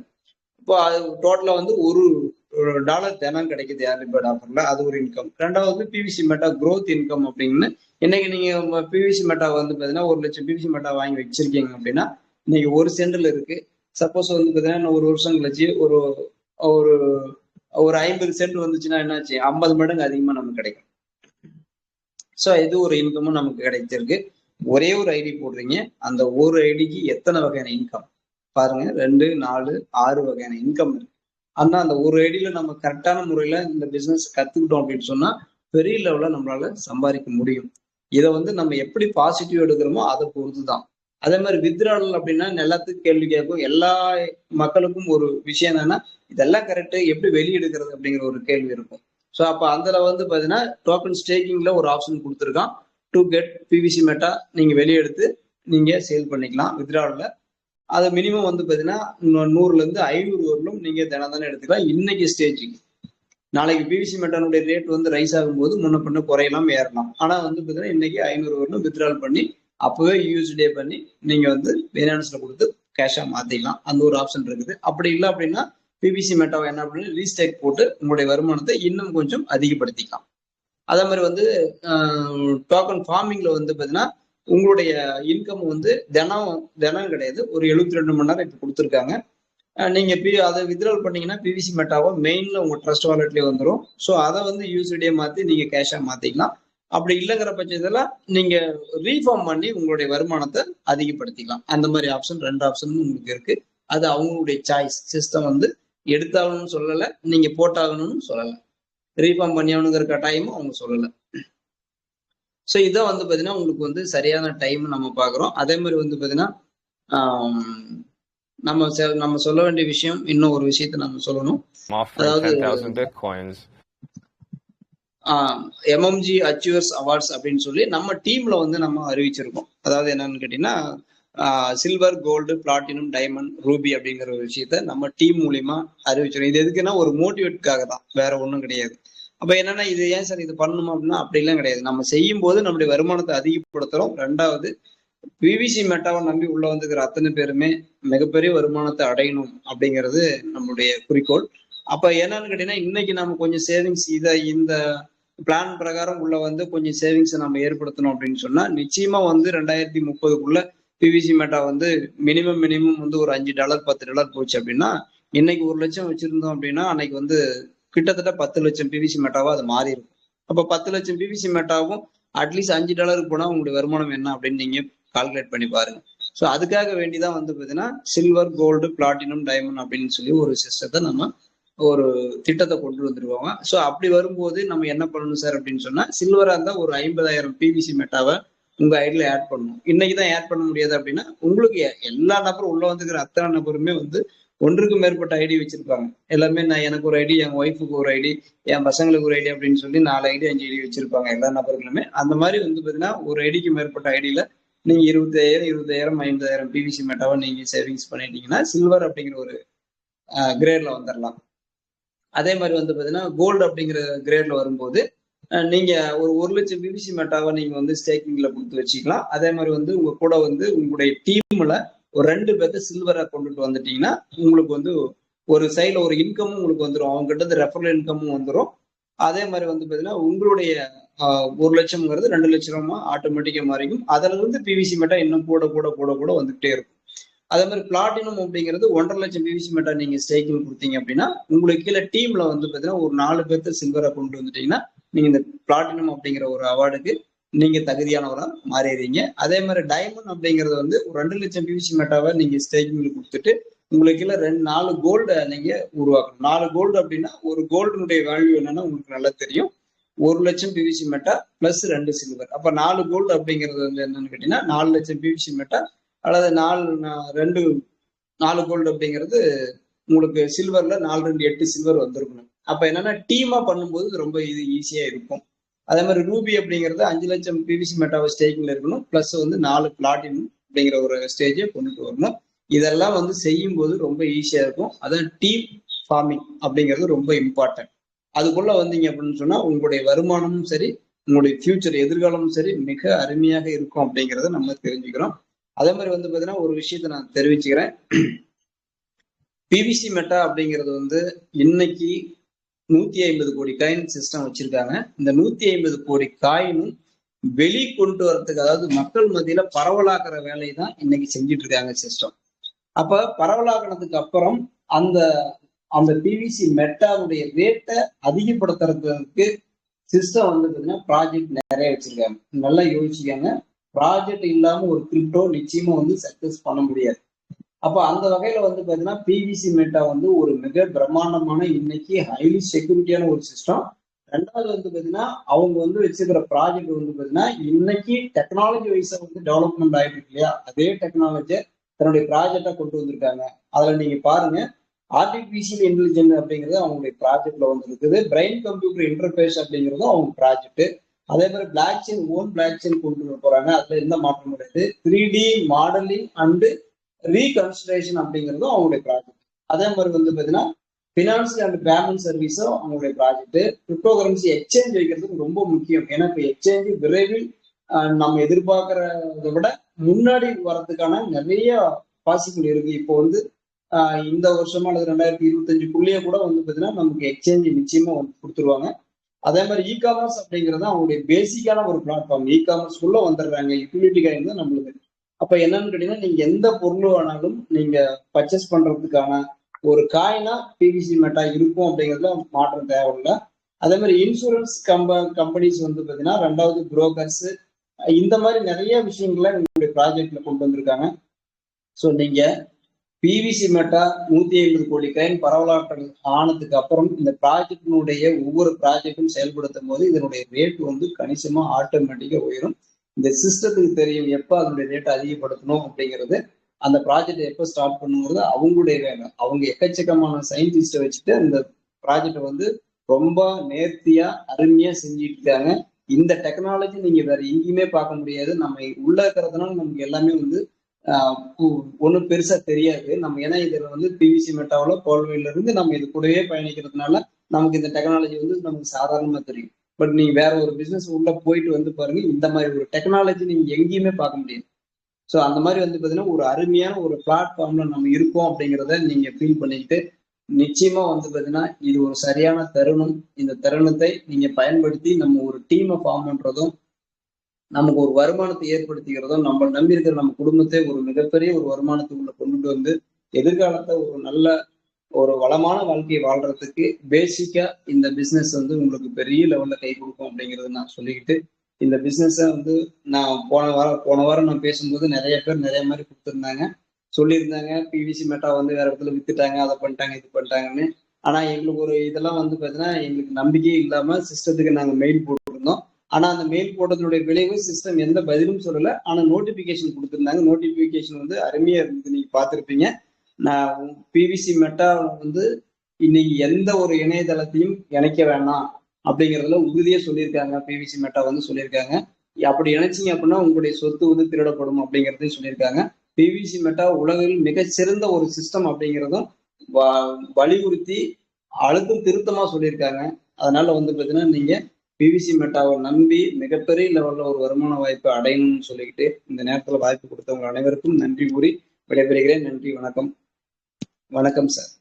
இப்போ அது டோட்டலா வந்து $1 தினம் கிடைக்குது ஏர்லி பேர்ட் ஆஃபர்ல. அது ஒரு இன்கம். ரெண்டாவது பிவிசி மெட்டா growth இன்கம் அப்படின்னு, இன்னைக்கு நீங்க பிவிசி மெட்டா வந்து பாத்தீங்கன்னா 1 லட்சம் பிவிசி மெட்டா வாங்கி வச்சிருக்கீங்க அப்படின்னா இன்னைக்கு 1 சென்ட்ல இருக்கு. சப்போஸ் வந்து பாத்தீங்கன்னா 1 வருஷம் கழிச்சு ஒரு ஒரு ஒரு 50 சென்ட் வந்துச்சுன்னா என்னாச்சு, 50 மடங்கு அதிகமா நமக்கு கிடைக்கும். ஸோ இது ஒரு இன்கமும் நமக்கு கிடைச்சிருக்கு. ஒரே ஒரு ஐடி போடுறீங்க, அந்த ஒரு ஐடிக்கு எத்தனை வகையான இன்கம் பாருங்க, 2, 4, 6 வகையான இன்கம் இருக்கு. ஆனா அந்த ஒரு ஐடியில நம்ம கரெக்டான முறையில இந்த பிசினஸ் கத்துக்கிட்டோம் அப்படின்னு சொன்னா பெரிய லெவல்ல நம்மளால சம்பாதிக்க முடியும். இதை வந்து நம்ம எப்படி பாசிட்டிவ் எடுக்கிறோமோ அதை பொறுத்து தான். அதே மாதிரி வித்ட்ராவல் அப்படின்னா எல்லாத்துக்கும் கேள்வி கேட்கும். எல்லா மக்களுக்கும் ஒரு விஷயம் என்னன்னா இதெல்லாம் கரெக்ட், எப்படி வெளியெடுக்கிறது அப்படிங்கிற ஒரு கேள்வி இருக்கும். ஸோ அப்போ அதுல வந்து பாத்தீங்கன்னா டோக்கன் ஸ்டேக்கிங்ல ஒரு ஆப்ஷன் கொடுத்துருக்கான். டு கெட் பிவிசி மெட்டா நீங்க வெளியெடுத்து நீங்க சேல் பண்ணிக்கலாம் வித்ட்ராவல்ல. அது மினிமம் வந்து பாத்தீங்கன்னா 100ல இருந்து 500 வரலும் நீங்க தினம் எடுத்துக்கலாம். இன்னைக்கு ஸ்டேஜுக்கு நாளைக்கு பிவிசி மெட்டானுடைய ரேட் வந்து ரைஸ் ஆகும்போது முன்ன பண்ண குறையலாம் ஏறலாம். ஆனா வந்து பாத்தீங்கன்னா இன்னைக்கு 500 வரலும் வித்ட்ராவல் பண்ணி அப்பவே யூஸ்டே பண்ணி நீங்க வந்து பைனான்ஸ்ல கொடுத்து கேஷா மாத்திக்கலாம். அந்த ஒரு ஆப்ஷன் இருக்குது. அப்படி இல்லை அப்படின்னா பிவிசி மெட்டாவை என்ன பண்ணி ரீஸ்டேக் போட்டு உங்களுடைய வருமானத்தை இன்னும் கொஞ்சம் அதிகப்படுத்திக்கலாம். அதே மாதிரி வந்து டோக்கன் ஃபார்மிங்ல வந்து பாத்தீங்கன்னா உங்களுடைய இன்கம் வந்து தினம் கிடையாது, ஒரு 72 மணி நேரம் இப்ப கொடுத்துருக்காங்க. நீங்க அதை வித்ட்ராவல் பண்ணீங்கன்னா பிவிசி மெட்டாவோ மெயின்ல உங்க ட்ரஸ்ட் வாலெட்லயே வந்துடும். ஸோ அதை வந்து யூஸ்டே மாத்தி நீங்க கேஷா மாத்திக்கலாம். அப்படி இல்லைங்கிற பட்சத்துல நீங்க ரீஃபார்ம் பண்ணி உங்களுடைய வருமானத்தை அதிகப்படுத்திக்கலாம். அந்த மாதிரி ஆப்ஷன் 2 ஆப்ஷனும் உங்களுக்கு இருக்கு. அது அவங்களுடைய சாய்ஸ். சிஸ்டம் வந்து எடுத்தாகணும்னு சொல்லலை, நீங்க போட்டாகணும்னு சொல்லலை, ரீஃபார்ம் பண்ணியாகணுங்கிற கட்டாயமும் அவங்க சொல்லலை. ஸோ இதான் வந்து பாத்தீங்கன்னா உங்களுக்கு வந்து சரியான டைம் நம்ம பாக்குறோம். அதே மாதிரி வந்து பாத்தீங்கன்னா நம்ம சொல்ல வேண்டிய விஷயம், இன்னும் ஒரு விஷயத்த நம்ம சொல்லணும். அதாவது எம்எம்ஜி அச்சீவர்ஸ் அவார்ட்ஸ் அப்படின்னு சொல்லி நம்ம டீம்ல வந்து நம்ம அறிவிச்சிருக்கோம். அதாவது என்னன்னு கேட்டீங்கன்னா silver, gold, platinum, diamond, ruby அப்படிங்கிற ஒரு விஷயத்த நம்ம டீம் மூலியமா அறிவிச்சிருக்கோம். இது எதுக்குன்னா ஒரு மோட்டிவேட்காக தான், வேற ஒன்றும் கிடையாது. அப்ப என்னன்னா இது ஏன் சார் இது பண்ணணுமா அப்படின்னா அப்படிலாம் கிடையாது. நம்ம செய்யும் போது நம்முடைய வருமானத்தை அதிகப்படுத்துறோம். ரெண்டாவது பிவிசி மெட்டாவை நம்பி உள்ள வந்துக்கிற அத்தனை பேருமே மிகப்பெரிய வருமானத்தை அடையணும் அப்படிங்கிறது நம்மளுடைய குறிக்கோள். அப்ப என்னன்னு கேட்டீங்கன்னா இன்னைக்கு நம்ம கொஞ்சம் சேவிங்ஸ் இந்த பிளான் பிரகாரம் உள்ள வந்து கொஞ்சம் சேவிங்ஸை நம்ம ஏற்படுத்தணும் அப்படின்னு சொன்னா நிச்சயமா வந்து 2030க்குள்ள பிவிசி மெட்டா வந்து மினிமம் வந்து ஒரு $5 $10 போச்சு அப்படின்னா இன்னைக்கு 1 லட்சம் வச்சிருந்தோம் அப்படின்னா அன்னைக்கு வந்து கிட்டத்தட்ட 10 லட்சம் பிவிசி மெட்டாவா அது மாறி இருக்கும். அப்ப 10 லட்சம் பிவிசி மெட்டாவும் அட்லீஸ்ட் $5 போனா உங்களுடைய வருமானம் என்ன அப்படின்னு நீங்க கால்குலேட் பண்ணி பாருங்க. ஸோ அதுக்காக வேண்டிதான் வந்து பார்த்தீங்கன்னா சில்வர், கோல்டு, பிளாட்டினம், டைமண்ட் அப்படின்னு சொல்லி ஒரு சிஸ்டத்தை நம்ம ஒரு திட்டத்தை கொண்டு வந்துருவாங்க. ஸோ அப்படி வரும்போது நம்ம என்ன பண்ணணும் சார் அப்படின்னு சொன்னா சில்வரா இருந்தா ஒரு 50,000 பிவிசி மெட்டாவை உங்க ஐடியில ஆட் பண்ணணும். இன்னைக்குதான் ஆட் பண்ண முடியாது அப்படின்னா உங்களுக்கு எல்லா நபரும் உள்ள வந்துக்கிற அத்தனை நபருமே வந்து ஒன்றுக்கு மேற்பட்ட ஐடி வச்சிருப்பாங்க. எல்லாமே நான் எனக்கு ஒரு ஐடி, என் ஒய்ஃபுக்கு ஒரு ஐடி, என் பசங்களுக்கு ஒரு ஐடி அப்படின்னு சொல்லி 4 ஐடி 5 ஐடி வச்சிருப்பாங்க எல்லா நபர்களுமே. அந்த மாதிரி வந்து பாத்தீங்கன்னா ஒரு ஐடிக்கு மேற்பட்ட ஐடியில நீங்க 20,000 50,000 பிவிசி மெட்டாவை நீங்க சேவிங்ஸ் பண்ணிட்டீங்கன்னா சில்வர் அப்படிங்கிற ஒரு கிரேட்ல வந்துடலாம். அதே மாதிரி வந்து பாத்தீங்கன்னா கோல்டு அப்படிங்கிற கிரேட்ல வரும்போது நீங்க ஒரு 1 லட்சம் பிவிசி மெட்டாவை நீங்க வந்து ஸ்டேக்கிங்ல கொடுத்து வச்சுக்கலாம். அதே மாதிரி வந்து உங்க கூட வந்து உங்களுடைய டீம்ல ஒரு 2 பேர்த்த சில்வரை கொண்டுட்டு வந்துட்டீங்கன்னா உங்களுக்கு வந்து ஒரு சைட்ல ஒரு இன்கமும் உங்களுக்கு வந்துடும். அவங்க கிட்ட இருந்து ரெஃபரல் இன்கமும் வந்துடும். அதே மாதிரி வந்து பாத்தீங்கன்னா உங்களுடைய 1 லட்சம்ங்கிறது 2 லட்சமா ஆட்டோமேட்டிக்கா மாறிக்கும். அதுல இருந்து பிவிசி மெட்டா இன்னும் கூட கூட கூட கூட வந்துகிட்டே இருக்கும். அதே மாதிரி பிளாட்டினம் அப்படிங்கிறது 1.5 லட்சம் பிவிசி மெட்டா நீங்க ஸ்டேக்கிங் கொடுத்தீங்க அப்படின்னா உங்களுக்கு கீழே டீம்ல வந்து பாத்தீங்கன்னா ஒரு 4 பேர்த்த சில்வரை கொண்டு வந்துட்டீங்கன்னா நீங்க இந்த பிளாட்டினம் அப்படிங்கிற ஒரு அவார்டுக்கு நீங்க தகுதியானவரா மாறிடுறீங்க. அதே மாதிரி டைமண்ட் அப்படிங்கிறது வந்து ஒரு 2 லட்சம் பிவிசி மெட்டாவை நீங்க ஸ்டேக்கிங்ல கொடுத்துட்டு உங்களுக்கு 4 கோல்டு நீங்க உருவாக்கணும். 4 கோல்டு அப்படின்னா ஒரு கோல்டுனுடைய வேல்யூ என்னன்னா உங்களுக்கு நல்லா தெரியும். 1 லட்சம் பிவிசி மெட்டா பிளஸ் 2 சில்வர். அப்ப 4 கோல்டு அப்படிங்கிறது வந்து என்னன்னு கேட்டீங்கன்னா 4 லட்சம் பிவிசி மெட்டா அல்லது 4 கோல்டு அப்படிங்கிறது உங்களுக்கு சில்வர்ல 4 2 8 சில்வர் வந்திருக்கணும். அப்ப என்னன்னா டீமா பண்ணும்போது ரொம்ப இது ஈஸியா இருக்கும். அதே மாதிரி ரூபி அப்படிங்கிறது 5 லட்சம் பிவிசி மெட்டாவை ஸ்டேக்கிங்ல இருக்கணும். பிளஸ் வந்து 4 பிளாட்டினம் அப்படிங்கிற ஒரு ஸ்டேஜை கொண்டுட்டு வரணும். இதெல்லாம் வந்து செய்யும் போது ரொம்ப ஈஸியா இருக்கும். அதான் டீம் ஃபார்மிங் அப்படிங்கிறது ரொம்ப இம்பார்ட்டன்ட். அதுக்குள்ள வந்தீங்க அப்படின்னு சொன்னா உங்களுடைய வருமானமும் சரி, உங்களுடைய ஃபியூச்சர் எதிர்காலமும் சரி மிக அருமையாக இருக்கும் அப்படிங்கிறத நம்ம தெரிஞ்சுக்கிறோம். அதே மாதிரி வந்து பாத்தீங்கன்னா ஒரு விஷயத்த நான் தெரிவிச்சுக்கிறேன். பிவிசி மெட்டா அப்படிங்கிறது வந்து இன்னைக்கு 150 கோடி காயின் சிஸ்டம் வச்சிருக்காங்க. இந்த 150 கோடி காயினும் வெளி கொண்டு வரதுக்கு, அதாவது மக்கள் மத்தியில பரவலாக்குற வேலையை தான் இன்னைக்கு செஞ்சுட்டு இருக்காங்க சிஸ்டம். அப்ப பரவலாக்கினதுக்கு அப்புறம் அந்த அந்த பிவிசி மெட்டாவுடைய ரேட்டை அதிகப்படுத்துறதுக்கு சிஸ்டம் வந்து பாத்தீங்கன்னா ப்ராஜெக்ட் நிறைய வச்சிருக்காங்க. நல்லா யோசிச்சுக்காங்க. ப்ராஜெக்ட் இல்லாம ஒரு கிரிப்டோ நிச்சயமா வந்து சக்சஸ் பண்ண முடியாது. அப்ப அந்த வகையில வந்து பாத்தீங்கன்னா பிவிசி மெட்டா வந்து ஒரு மிக பிரம்மாண்டமான இன்னைக்கு ஹைலி செக்யூரிட்டியான ஒரு சிஸ்டம். ரெண்டாவது வந்து பாத்தீங்கன்னா அவங்க வந்து வச்சிருக்கிற ப்ராஜெக்ட் வந்து பாத்தீங்கன்னா இன்னைக்கு டெக்னாலஜி வைஸா வந்து டெவலப்மெண்ட் ஆயிட்டு இருக்கு இல்லையா, அதே டெக்னாலஜியை தன்னுடைய ப்ராஜெக்டா கொண்டு வந்திருக்காங்க. அதுல நீங்க பாருங்க, ஆர்டிபிஷியல் இன்டெலிஜென்ஸ் அப்படிங்கிறது அவங்களுடைய ப்ராஜெக்ட்ல வந்து இருக்குது. பிரெயின் கம்ப்யூட்டர் இன்டர்ஃபேஸ் அப்படிங்கிறதும் அவங்க ப்ராஜெக்ட். அதே மாதிரி பிளாக் செயின் பிளாக் செயின் கொண்டு வர போறாங்க. அதுல எந்த மாற்றம் கிடையாது. 3D மாடலிங் அண்ட் ரீகன்ஸ்ட்ரக்ஷன் அப்படிங்கிறதும் அவங்களுடைய ப்ராஜெக்ட். அதே மாதிரி வந்து பாத்தீங்கன்னா பினான்சியல் அண்ட் பேமெண்ட் சர்வீஸும் அவங்களுடைய ப்ராஜெக்ட். கிரிப்டோ கரன்சி எக்ஸ்சேஞ்ச் வைக்கிறதுக்கு ரொம்ப முக்கியம். ஏன்னா இப்ப எக்ஸ்சேஞ்ச் விரைவில் நம்ம எதிர்பார்க்கறத விட முன்னாடி வர்றதுக்கான நிறைய பாசிபிள் இருக்கு. இப்போ வந்து இந்த வருஷமா அல்லது 2025க்குள்ளேயே கூட வந்து பாத்தீங்கன்னா நமக்கு எக்ஸ்சேஞ்ச் நிச்சயமா வந்து கொடுத்துருவாங்க. அதே மாதிரி இ காமர்ஸ் அப்படிங்கிறது அவங்களுடைய பேசிக்கான ஒரு பிளாட்ஃபார்ம். இ காமர்ஸ்க்குள்ள வந்துடுறாங்க. யூட்டிலிட்டி காயின் தான் நம்மளுக்கு. அப்ப என்னன்னு கேட்டீங்கன்னா நீங்க எந்த பொருள் வேணாலும் நீங்க பர்ச்சேஸ் பண்றதுக்கான ஒரு காயினா பிவிசி மெட்டா இருக்கும் அப்படிங்கிறதுல மாற்றம் தேவையில்லை. அதே மாதிரி இன்சூரன்ஸ் கம்பெனிஸ் வந்து பாத்தீங்கன்னா, ரெண்டாவது புரோக்கர்ஸ், இந்த மாதிரி நிறைய விஷயங்களை உங்களுடைய ப்ராஜெக்ட்ல கொண்டு வந்திருக்காங்க. ஸோ நீங்க பிவிசி மெட்டா 150 கோடி காயின் பரவலாற்றல் ஆனதுக்கு அப்புறம் இந்த ப்ராஜெக்டினுடைய ஒவ்வொரு ப்ராஜெக்டும் செயல்படுத்தும் போது இதனுடைய ரேட் வந்து கணிசமா ஆட்டோமேட்டிக்கா உயரும். இந்த சிஸ்டத்துக்கு தெரியும் எப்ப அதனுடைய ரேட்டை அதிகப்படுத்தணும் அப்படிங்கிறது. அந்த ப்ராஜெக்ட் எப்ப ஸ்டார்ட் பண்ணுங்கிறது அவங்களுடைய வேலை. அவங்க எக்கச்சக்கமான சயின்டிஸ்ட வச்சுட்டு அந்த ப்ராஜெக்டை வந்து ரொம்ப நேர்த்தியா அருமையா செஞ்சுட்டு இருக்காங்க. இந்த டெக்னாலஜி நீங்க வேற எங்கேயுமே பார்க்க முடியாது. நம்ம உள்ள இருக்கிறதுனால நமக்கு எல்லாமே வந்து ஒண்ணும் பெருசா தெரியாது. நம்ம ஏன்னா இதுல வந்து பிவிசி மெட்டாவில கோல்வைல இருந்து நம்ம இது கூடவே பயணிக்கிறதுனால நமக்கு இந்த டெக்னாலஜி வந்து நமக்கு சாதாரணமா தெரியும். பட் நீங்க வேற ஒரு பிசினஸ் உள்ள போயிட்டு வந்து பாருங்க, இந்த மாதிரி ஒரு டெக்னாலஜி நீங்க எங்கேயுமே பார்க்க முடியாது. ஸோ அந்த மாதிரி வந்து பாத்தீங்கன்னா ஒரு அருமையான ஒரு பிளாட்ஃபார்ம்ல நம்ம இருக்கோம் அப்படிங்கிறத நீங்க ஃபீல் பண்ணிக்கிட்டு நிச்சயமா வந்து பாத்தீங்கன்னா இது ஒரு சரியான தருணம். இந்த தருணத்தை நீங்க பயன்படுத்தி நம்ம ஒரு டீமை ஃபார்ம் பண்றதும், நமக்கு ஒரு வருமானத்தை ஏற்படுத்திக்கிறதும், நம்ம நம்பி இருக்கிற நம்ம குடும்பத்தை ஒரு மிகப்பெரிய ஒரு வருமானத்துக்குள்ள கொண்டுட்டு வந்து எதிர்காலத்தை ஒரு நல்ல ஒரு வளமான வாழ்க்கையை வாழ்றதுக்கு பேசிக்கா இந்த பிசினஸ் வந்து உங்களுக்கு பெரிய லெவல்ல கை கொடுக்கும் அப்படிங்கறத நான் சொல்லிக்கிட்டு, இந்த பிசினஸ வந்து நான் போன வாரம் நான் பேசும்போது நிறைய பேர் நிறைய மாதிரி கொடுத்துருந்தாங்க. சொல்லியிருந்தாங்க பிவிசி மெட்டா வந்து வேற இடத்துல வித்துட்டாங்க, அதை பண்ணிட்டாங்க, இது பண்ணிட்டாங்கன்னு. ஆனா எங்களுக்கு ஒரு இதெல்லாம் வந்து பாத்தீங்கன்னா எங்களுக்கு நம்பிக்கையே இல்லாம சிஸ்டத்துக்கு நாங்க மெயில் போட்டிருந்தோம். ஆனா அந்த மெயில் போட்டதனுடைய விளைவு சிஸ்டம் எந்த பதிலும் சொல்லல. ஆனா நோட்டிபிகேஷன் கொடுத்திருந்தாங்க. நோட்டிபிகேஷன் வந்து அருமையா இருந்தது, நீங்க பார்த்திருப்பீங்க. நான் பிவிசி மெட்டா வந்து இன்னைக்கு எந்த ஒரு இணையதளத்தையும் இணைக்க வேண்டாம் அப்படிங்கறதுல உறுதியா சொல்லியிருக்காங்க. பிவிசி மெட்டா வந்து சொல்லியிருக்காங்க. அப்படி இணைச்சிங்க அப்படின்னா உங்களுடைய சொத்து வந்து திருடப்படும் அப்படிங்கறதையும் சொல்லியிருக்காங்க. பிவிசி மெட்டா உலகில் மிகச்சிறந்த ஒரு சிஸ்டம் அப்படிங்கிறதும் வலியுறுத்தி அழுத்தம் திருத்தமா சொல்லியிருக்காங்க. அதனால வந்து பாத்தீங்கன்னா நீங்க பிவிசி மெட்டாவை நம்பி மிகப்பெரிய லெவல்ல ஒரு வருமான வாய்ப்பை அடையணும்னு சொல்லிக்கிட்டு இந்த நேரத்துல வாய்ப்பு கொடுத்தவங்க அனைவருக்கும் நன்றி கூறி விடைபெறுகிறேன். நன்றி, வணக்கம். வணக்கம் சார்.